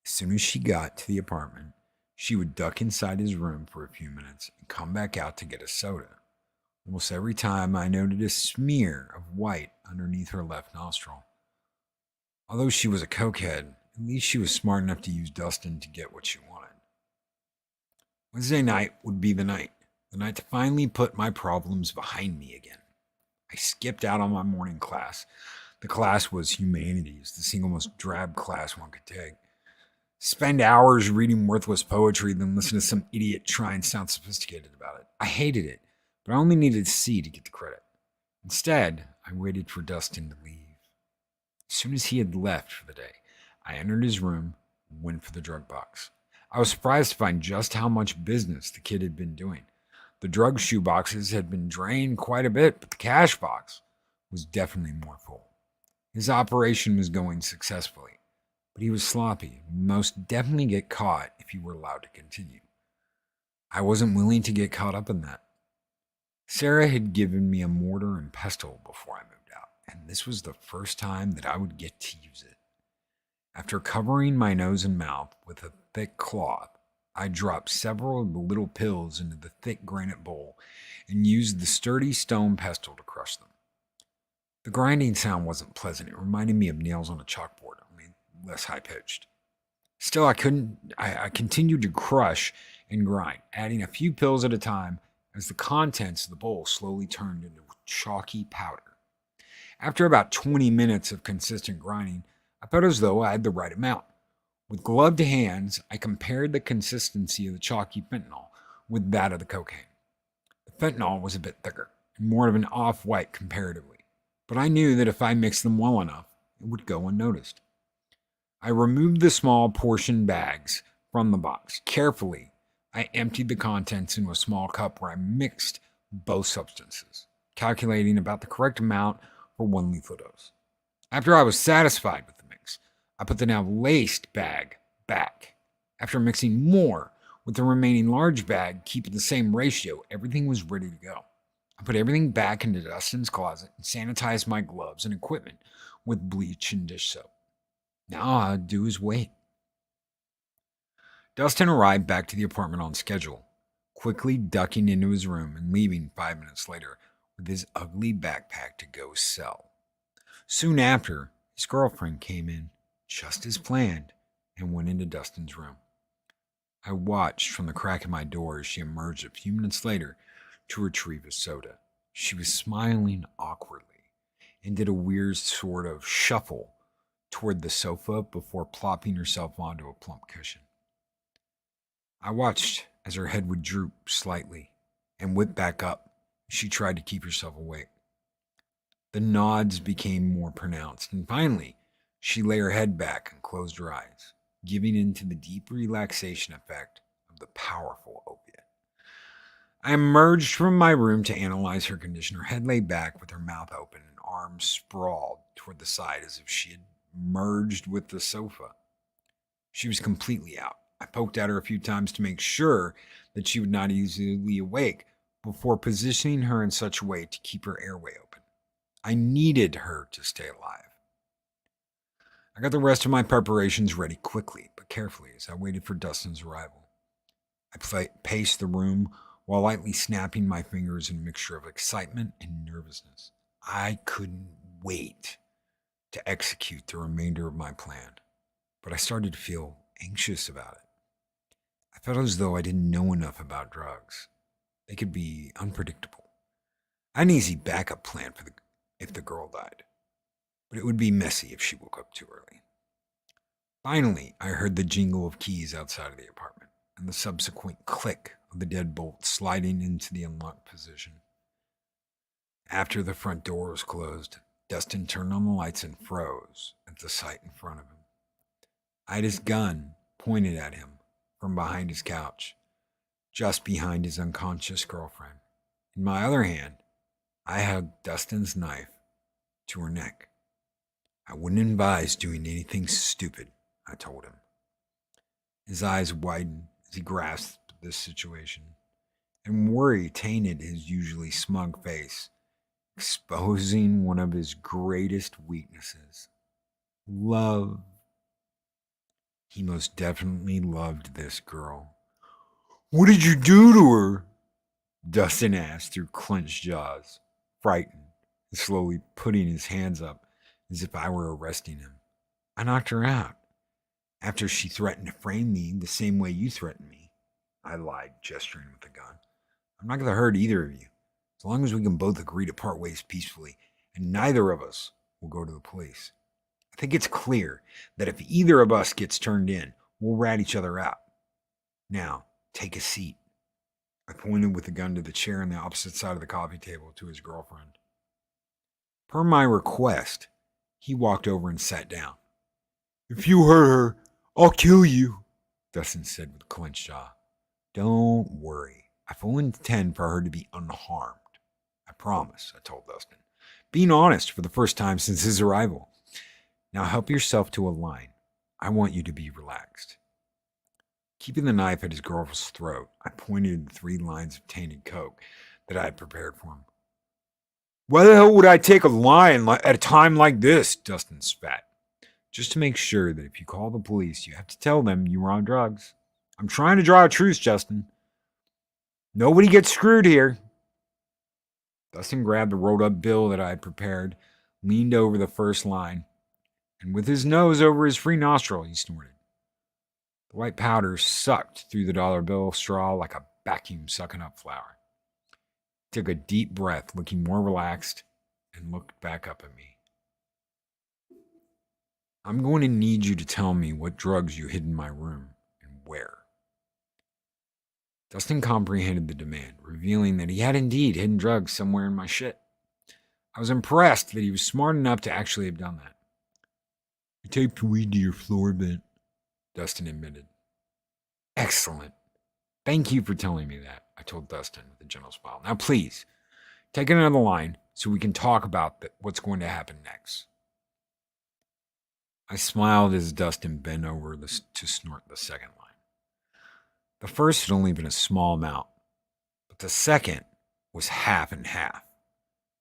As soon as she got to the apartment, she would duck inside his room for a few minutes and come back out to get a soda. Almost every time I noted a smear of white underneath her left nostril. Although she was a cokehead, at least she was smart enough to use Dustin to get what she wanted. Wednesday night would be the night to finally put my problems behind me again. I skipped out on my morning class. The class was humanities, the single most drab class one could take. Spend hours reading worthless poetry, then listen to some idiot try and sound sophisticated about it. I hated it, but I only needed C to get the credit. Instead, I waited for Dustin to leave. As soon as he had left for the day, I entered his room and went for the drug box. I was surprised to find just how much business the kid had been doing. The drug shoe boxes had been drained quite a bit, but the cash box was definitely more full. His operation was going successfully, but he was sloppy and would most definitely get caught if he were allowed to continue. I wasn't willing to get caught up in that. Sarah had given me a mortar and pestle before I moved out, and this was the first time that I would get to use it. After covering my nose and mouth with a thick cloth, I dropped several of the little pills into the thick granite bowl and used the sturdy stone pestle to crush them. The grinding sound wasn't pleasant. It reminded me of nails on a chalkboard, only less high-pitched. Still, I continued to crush and grind, adding a few pills at a time as the contents of the bowl slowly turned into chalky powder. After about 20 minutes of consistent grinding, I felt as though I had the right amount. With gloved hands, I compared the consistency of the chalky fentanyl with that of the cocaine. The fentanyl was a bit thicker and more of an off-white comparatively, but I knew that if I mixed them well enough, it would go unnoticed. I removed the small portion bags from the box. Carefully, I emptied the contents into a small cup where I mixed both substances, calculating about the correct amount for one lethal dose. After I was satisfied with the mix, I put the now laced bag back. After mixing more with the remaining large bag, keeping the same ratio, everything was ready to go. I put everything back into Dustin's closet and sanitized my gloves and equipment with bleach and dish soap. Now all I'd do is wait. Dustin arrived back to the apartment on schedule, quickly ducking into his room and leaving 5 minutes later with his ugly backpack to go sell. Soon after, his girlfriend came in, just as planned, and went into Dustin's room. I watched from the crack in my door as she emerged a few minutes later to retrieve a soda. She was smiling awkwardly and did a weird sort of shuffle toward the sofa before plopping herself onto a plump cushion. I watched as her head would droop slightly and whip back up as she tried to keep herself awake. The nods became more pronounced, and finally, she lay her head back and closed her eyes, giving in to the deep relaxation effect of the powerful opiate. I emerged from my room to analyze her condition. Her head lay back with her mouth open and arms sprawled toward the side as if she had merged with the sofa. She was completely out. I poked at her a few times to make sure that she would not easily awake before positioning her in such a way to keep her airway open. I needed her to stay alive. I got the rest of my preparations ready quickly but carefully as I waited for Dustin's arrival. I paced the room while lightly snapping my fingers in a mixture of excitement and nervousness. I couldn't wait to execute the remainder of my plan, but I started to feel anxious about it. I felt as though I didn't know enough about drugs. They could be unpredictable. I had an easy backup plan if the girl died, but it would be messy if she woke up too early. Finally, I heard the jingle of keys outside of the apartment and the subsequent click of the deadbolt sliding into the unlocked position. After the front door was closed, Dustin turned on the lights and froze at the sight in front of him. I had his gun pointed at him from behind his couch, just behind his unconscious girlfriend. In my other hand, I hugged Dustin's knife to her neck. I wouldn't advise doing anything stupid, I told him. His eyes widened as he grasped this situation, and worry tainted his usually smug face, exposing one of his greatest weaknesses: love. He most definitely loved this girl. "What did you do to her?" Dustin asked through clenched jaws, frightened, and slowly putting his hands up as if I were arresting him. "I knocked her out after she threatened to frame me the same way you threatened me," I lied, gesturing with the gun. "I'm not going to hurt either of you, as long as we can both agree to part ways peacefully, and neither of us will go to the police. I think it's clear that if either of us gets turned in, we'll rat each other out. Now, take a seat." I pointed with the gun to the chair on the opposite side of the coffee table to his girlfriend. Per my request, he walked over and sat down. "If you hurt her, I'll kill you," Dustin said with clenched jaw. "Don't worry. I fully intend for her to be unharmed. I promise," I told Dustin, being honest for the first time since his arrival. "Now help yourself to a line. I want you to be relaxed." Keeping the knife at his girl's throat, I pointed to 3 lines of tainted coke that I had prepared for him. "Why the hell would I take a line at a time like this?" Dustin spat. "Just to make sure that if you call the police, you have to tell them you were on drugs. I'm trying to draw a truce, Justin. Nobody gets screwed here." Dustin grabbed the rolled up bill that I had prepared, leaned over the first line, and with his nose over his free nostril, he snorted. The white powder sucked through the dollar bill straw like a vacuum sucking up flour. He took a deep breath, looking more relaxed, and looked back up at me. "I'm going to need you to tell me what drugs you hid in my room and where." Dustin comprehended the demand, revealing that he had indeed hidden drugs somewhere in my shit. I was impressed that he was smart enough to actually have done that. "I taped weed to your floor vent," Dustin admitted. "Excellent. Thank you for telling me that," I told Dustin with a gentle smile. "Now please, take another line so we can talk about what's going to happen next." I smiled as Dustin bent over to snort the second line. The first had only been a small amount, but the second was half and half.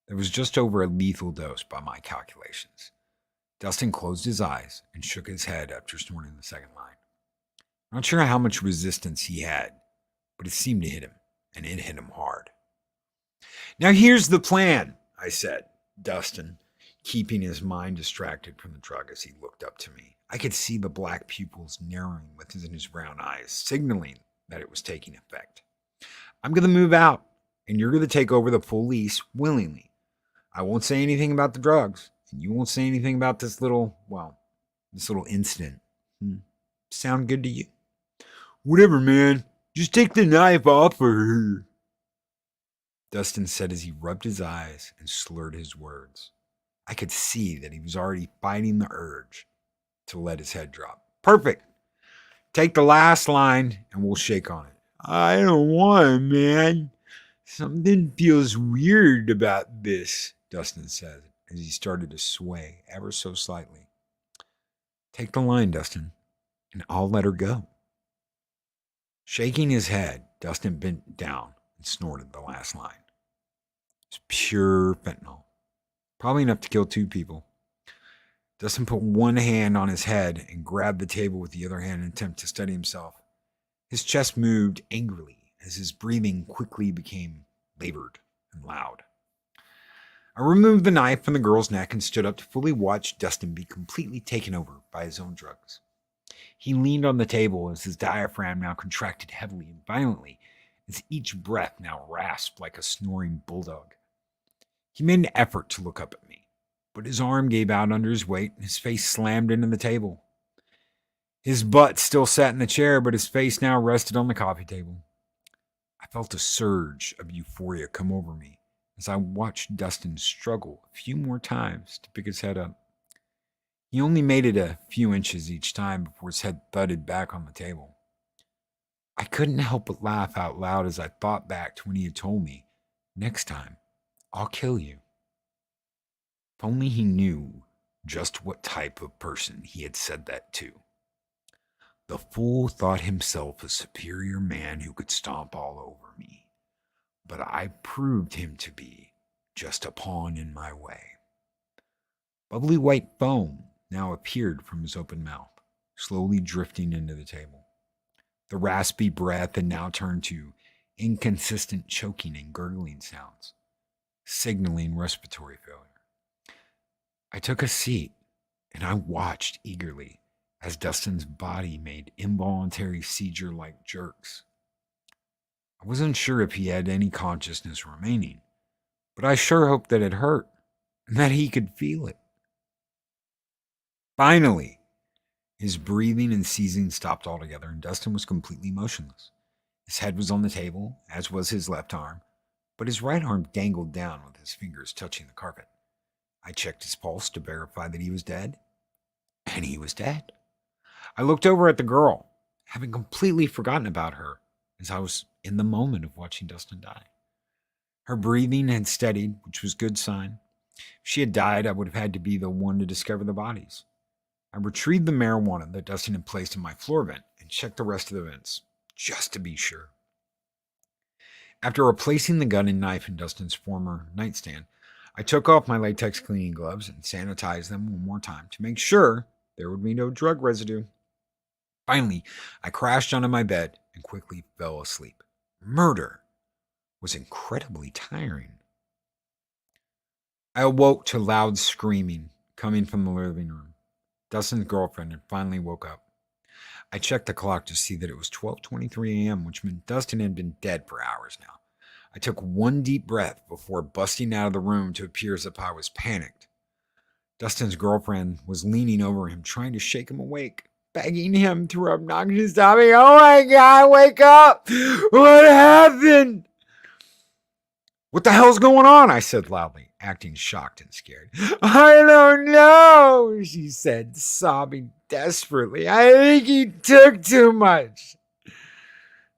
There was just over a lethal dose by my calculations. Dustin closed his eyes and shook his head after snorting the second line. Not sure how much resistance he had, but it seemed to hit him, and it hit him hard. "Now here's the plan," I said, Dustin keeping his mind distracted from the drug as he looked up to me. I could see the black pupils narrowing within his brown eyes, signaling that it was taking effect. "I'm going to move out, and you're going to take over the police willingly. I won't say anything about the drugs, and you won't say anything about this little incident. Sound good to you?" "Whatever, man. Just take the knife off her," Dustin said as he rubbed his eyes and slurred his words. I could see that he was already fighting the urge to let his head drop. "Perfect. Take the last line and we'll shake on it." "I don't want it, man. Something feels weird about this," Dustin said as he started to sway ever so slightly. "Take the line, Dustin, and I'll let her go." Shaking his head, Dustin bent down and snorted the last line. It's pure fentanyl. Probably enough to kill 2 people. Dustin put one hand on his head and grabbed the table with the other hand in an attempt to steady himself. His chest moved angrily as his breathing quickly became labored and loud. I removed the knife from the girl's neck and stood up to fully watch Dustin be completely taken over by his own drugs. He leaned on the table as his diaphragm now contracted heavily and violently as each breath now rasped like a snoring bulldog. He made an effort to look up at me, but his arm gave out under his weight and his face slammed into the table. His butt still sat in the chair, but his face now rested on the coffee table. I felt a surge of euphoria come over me as I watched Dustin struggle a few more times to pick his head up. He only made it a few inches each time before his head thudded back on the table. I couldn't help but laugh out loud as I thought back to when he had told me, "Next time, I'll kill you." If only he knew just what type of person he had said that to. The fool thought himself a superior man who could stomp all over me, but I proved him to be just a pawn in my way. Bubbly white foam now appeared from his open mouth, slowly drifting into the table. The raspy breath had now turned to inconsistent choking and gurgling sounds, signaling respiratory failure. I took a seat and I watched eagerly as Dustin's body made involuntary seizure-like jerks. I wasn't sure if he had any consciousness remaining, but I sure hoped that it hurt and that he could feel it. Finally, his breathing and seizing stopped altogether, and Dustin was completely motionless. His head was on the table, as was his left arm, but his right arm dangled down with his fingers touching the carpet. I checked his pulse to verify that he was dead, and he was dead. I looked over at the girl, having completely forgotten about her, as I was in the moment of watching Dustin die. Her breathing had steadied, which was a good sign. If she had died, I would have had to be the one to discover the bodies. I retrieved the marijuana that Dustin had placed in my floor vent and checked the rest of the vents, just to be sure. After replacing the gun and knife in Dustin's former nightstand, I took off my latex cleaning gloves and sanitized them one more time to make sure there would be no drug residue. Finally, I crashed onto my bed and quickly fell asleep. Murder was incredibly tiring. I awoke to loud screaming coming from the living room. Dustin's girlfriend had finally woke up. I checked the clock to see that it was 12:23 a.m., which meant Dustin had been dead for hours now. I took one deep breath before busting out of the room to appear as if I was panicked. Dustin's girlfriend was leaning over him, trying to shake him awake, begging him through obnoxious sobbing. "Oh my God, wake up! What happened?" "What the hell's going on?" I said loudly, acting shocked and scared. "I don't know," she said, sobbing desperately. "I think he took too much."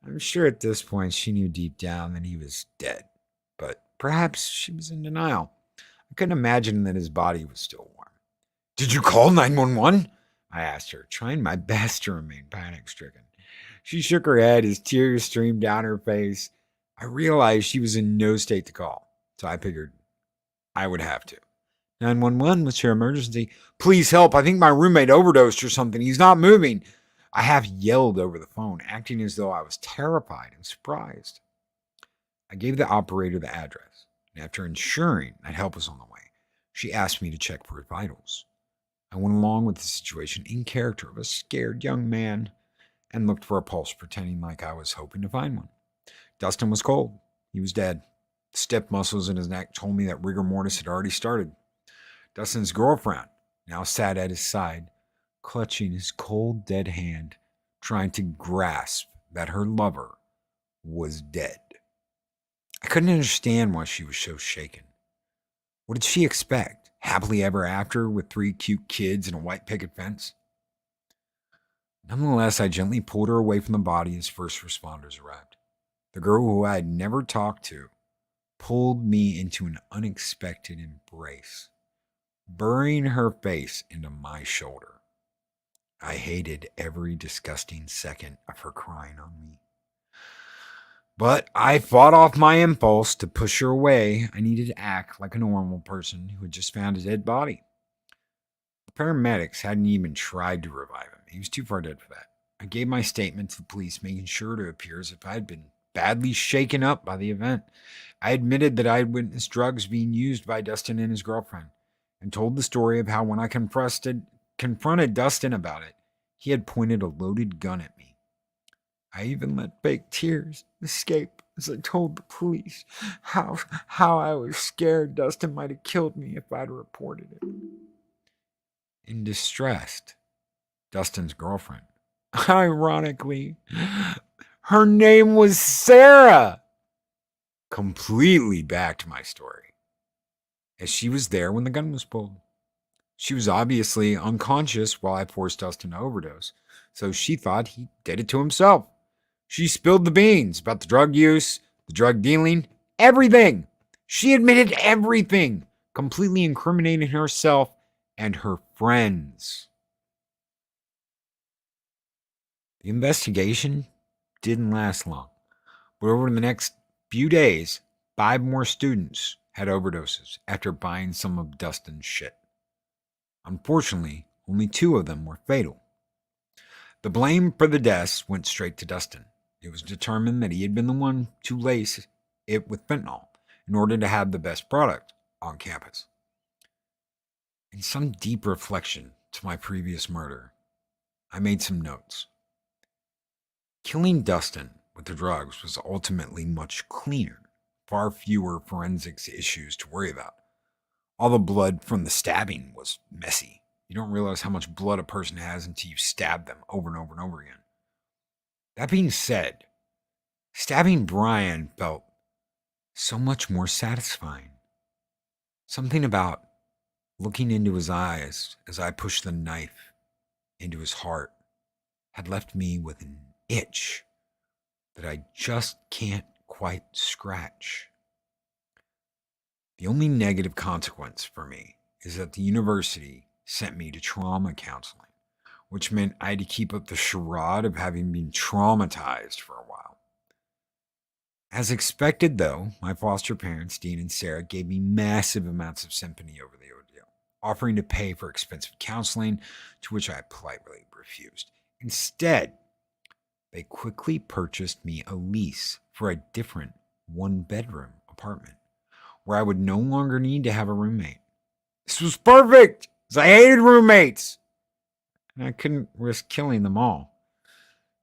I'm sure at this point she knew deep down that he was dead, but perhaps she was in denial. I couldn't imagine that his body was still warm. "Did you call 911? I asked her, trying my best to remain panic-stricken. She shook her head as tears streamed down her face. I realized she was in no state to call, so I figured I would have to. 911, what's your emergency? Please help, I think my roommate overdosed or something. He's not moving. I half yelled over the phone, acting as though I was terrified and surprised. I gave the operator the address, and after ensuring that help was on the way, she asked me to check for vitals. I went along with the situation in character of a scared young man and looked for a pulse, pretending like I was hoping to find one. Dustin was cold. He was dead. The stiff muscles in his neck told me that rigor mortis had already started. Dustin's girlfriend now sat at his side, clutching his cold, dead hand, trying to grasp that her lover was dead. I couldn't understand why she was so shaken. What did she expect? Happily ever after with 3 cute kids and a white picket fence? Nonetheless, I gently pulled her away from the body as first responders arrived. The girl who I had never talked to pulled me into an unexpected embrace, burying her face into my shoulder. I hated every disgusting second of her crying on me. But I fought off my impulse to push her away. I needed to act like a normal person who had just found a dead body. The paramedics hadn't even tried to revive him. He was too far dead for that. I gave my statement to the police, making sure to appear as if I had been badly shaken up by the event. I admitted that I had witnessed drugs being used by Dustin and his girlfriend, and told the story of how when I confronted Dustin about it, he had pointed a loaded gun at me. I even let fake tears escape as I told the police how I was scared Dustin might have killed me if I'd reported it. In distress, Dustin's girlfriend Ironically, her name was Sarah. Completely backed my story, as she was there when the gun was pulled. She was obviously unconscious while I forced Dustin to overdose, so she thought he did it to himself. She spilled the beans about the drug use, the drug dealing, everything. She admitted everything, completely incriminating herself and her friends. The investigation didn't last long, but over the next few days, 5 more students had overdoses after buying some of Dustin's shit. Unfortunately, only 2 of them were fatal. The blame for the deaths went straight to Dustin. It was determined that he had been the one to lace it with fentanyl in order to have the best product on campus. In some deep reflection to my previous murder, I made some notes. Killing Dustin with the drugs was ultimately much cleaner, far fewer forensics issues to worry about. All the blood from the stabbing was messy. You don't realize how much blood a person has until you stab them over and over and over again. That being said, stabbing Brian felt so much more satisfying. Something about looking into his eyes as I pushed the knife into his heart had left me with an itch that I just can't quite scratch. The only negative consequence for me is that the university sent me to trauma counseling, which meant I had to keep up the charade of having been traumatized for a while. As expected, though, my foster parents, Dean and Sarah, gave me massive amounts of sympathy over the ordeal, offering to pay for expensive counseling, to which I politely refused. Instead, they quickly purchased me a lease for a different 1-bedroom apartment, where I would no longer need to have a roommate. This was perfect, because I hated roommates, and I couldn't risk killing them all.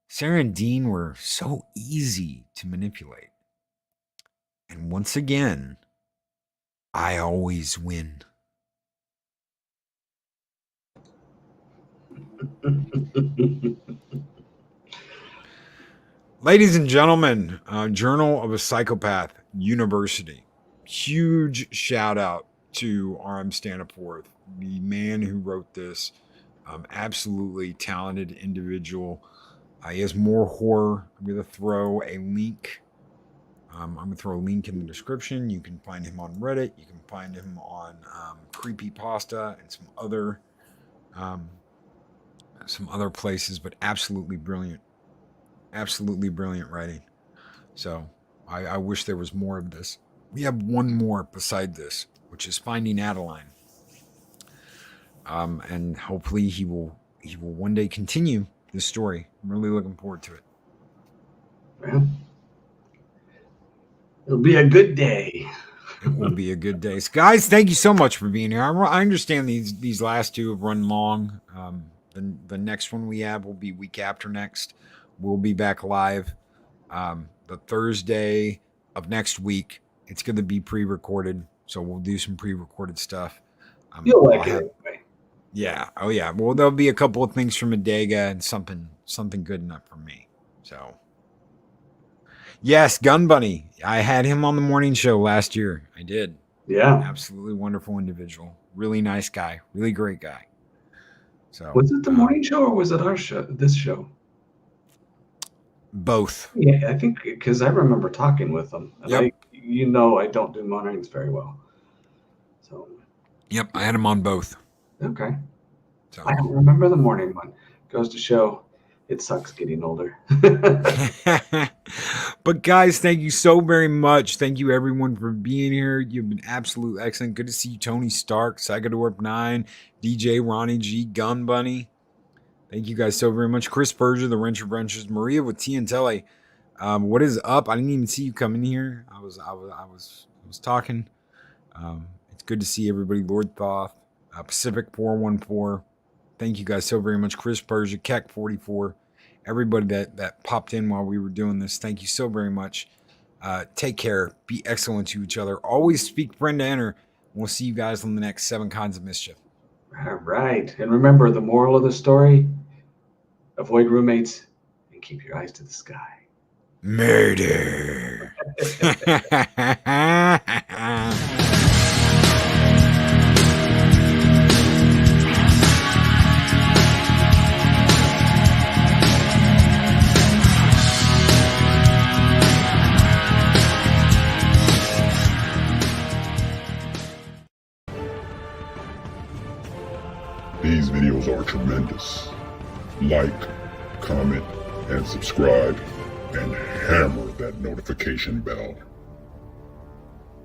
Sarah and Dean were so easy to manipulate. And once again, I always win. Ladies and gentlemen, Journal of a Psychopath University. Huge shout out to RM Staniforth, the man who wrote this. Absolutely talented individual. He has more horror. I'm going to throw a link. I'm going to throw a link in the description. You can find him on Reddit. You can find him on Creepypasta and some other places, but absolutely brilliant. Absolutely brilliant writing. So I wish there was more of this. We have one more beside this, which is Finding Adeline. And hopefully he will one day continue this story. I'm really looking forward to it. Well, it'll be a good day. It will be a good day. So guys, thank you so much for being here. I understand these last 2 have run long. The next one we have will be week after next. We'll be back live the Thursday of next week. It's going to be pre-recorded, so we'll do some pre-recorded stuff. You'll like it anyway. Yeah. Oh yeah. Well, there'll be a couple of things from Adega and something good enough for me. So yes, Gun Bunny. I had him on the morning show last year. I did. Yeah. Absolutely wonderful individual. Really nice guy. Really great guy. So was it the morning show or was it our show? This show? Both. Yeah, I think because I remember talking with him. And yep. I don't do mornings very well. So. Yep, I had him on both. Okay. So. I don't remember the morning one. Goes to show it sucks getting older. But guys, thank you so very much. Thank you everyone for being here. You've been absolutely excellent. Good to see you, Tony Stark, Psychodorp 9, DJ Ronnie G, Gun Bunny. Thank you guys so very much. Chris Berger, the Wrench of Wrenches, Maria with T and Telly. What is up? I didn't even see you come in here. I was talking. It's good to see everybody. Lord Thoth, Pacific 414. Thank you guys so very much. Chris Berger, Keck 44. Everybody that popped in while we were doing this, thank you so very much. Take care. Be excellent to each other. Always speak friend to enter. We'll see you guys on the next 7 Kinds of Mischief. All right. And remember, the moral of the story, avoid roommates, and keep your eyes to the sky. Murder. These videos are tremendous. Like, comment, and subscribe, and hammer that notification bell.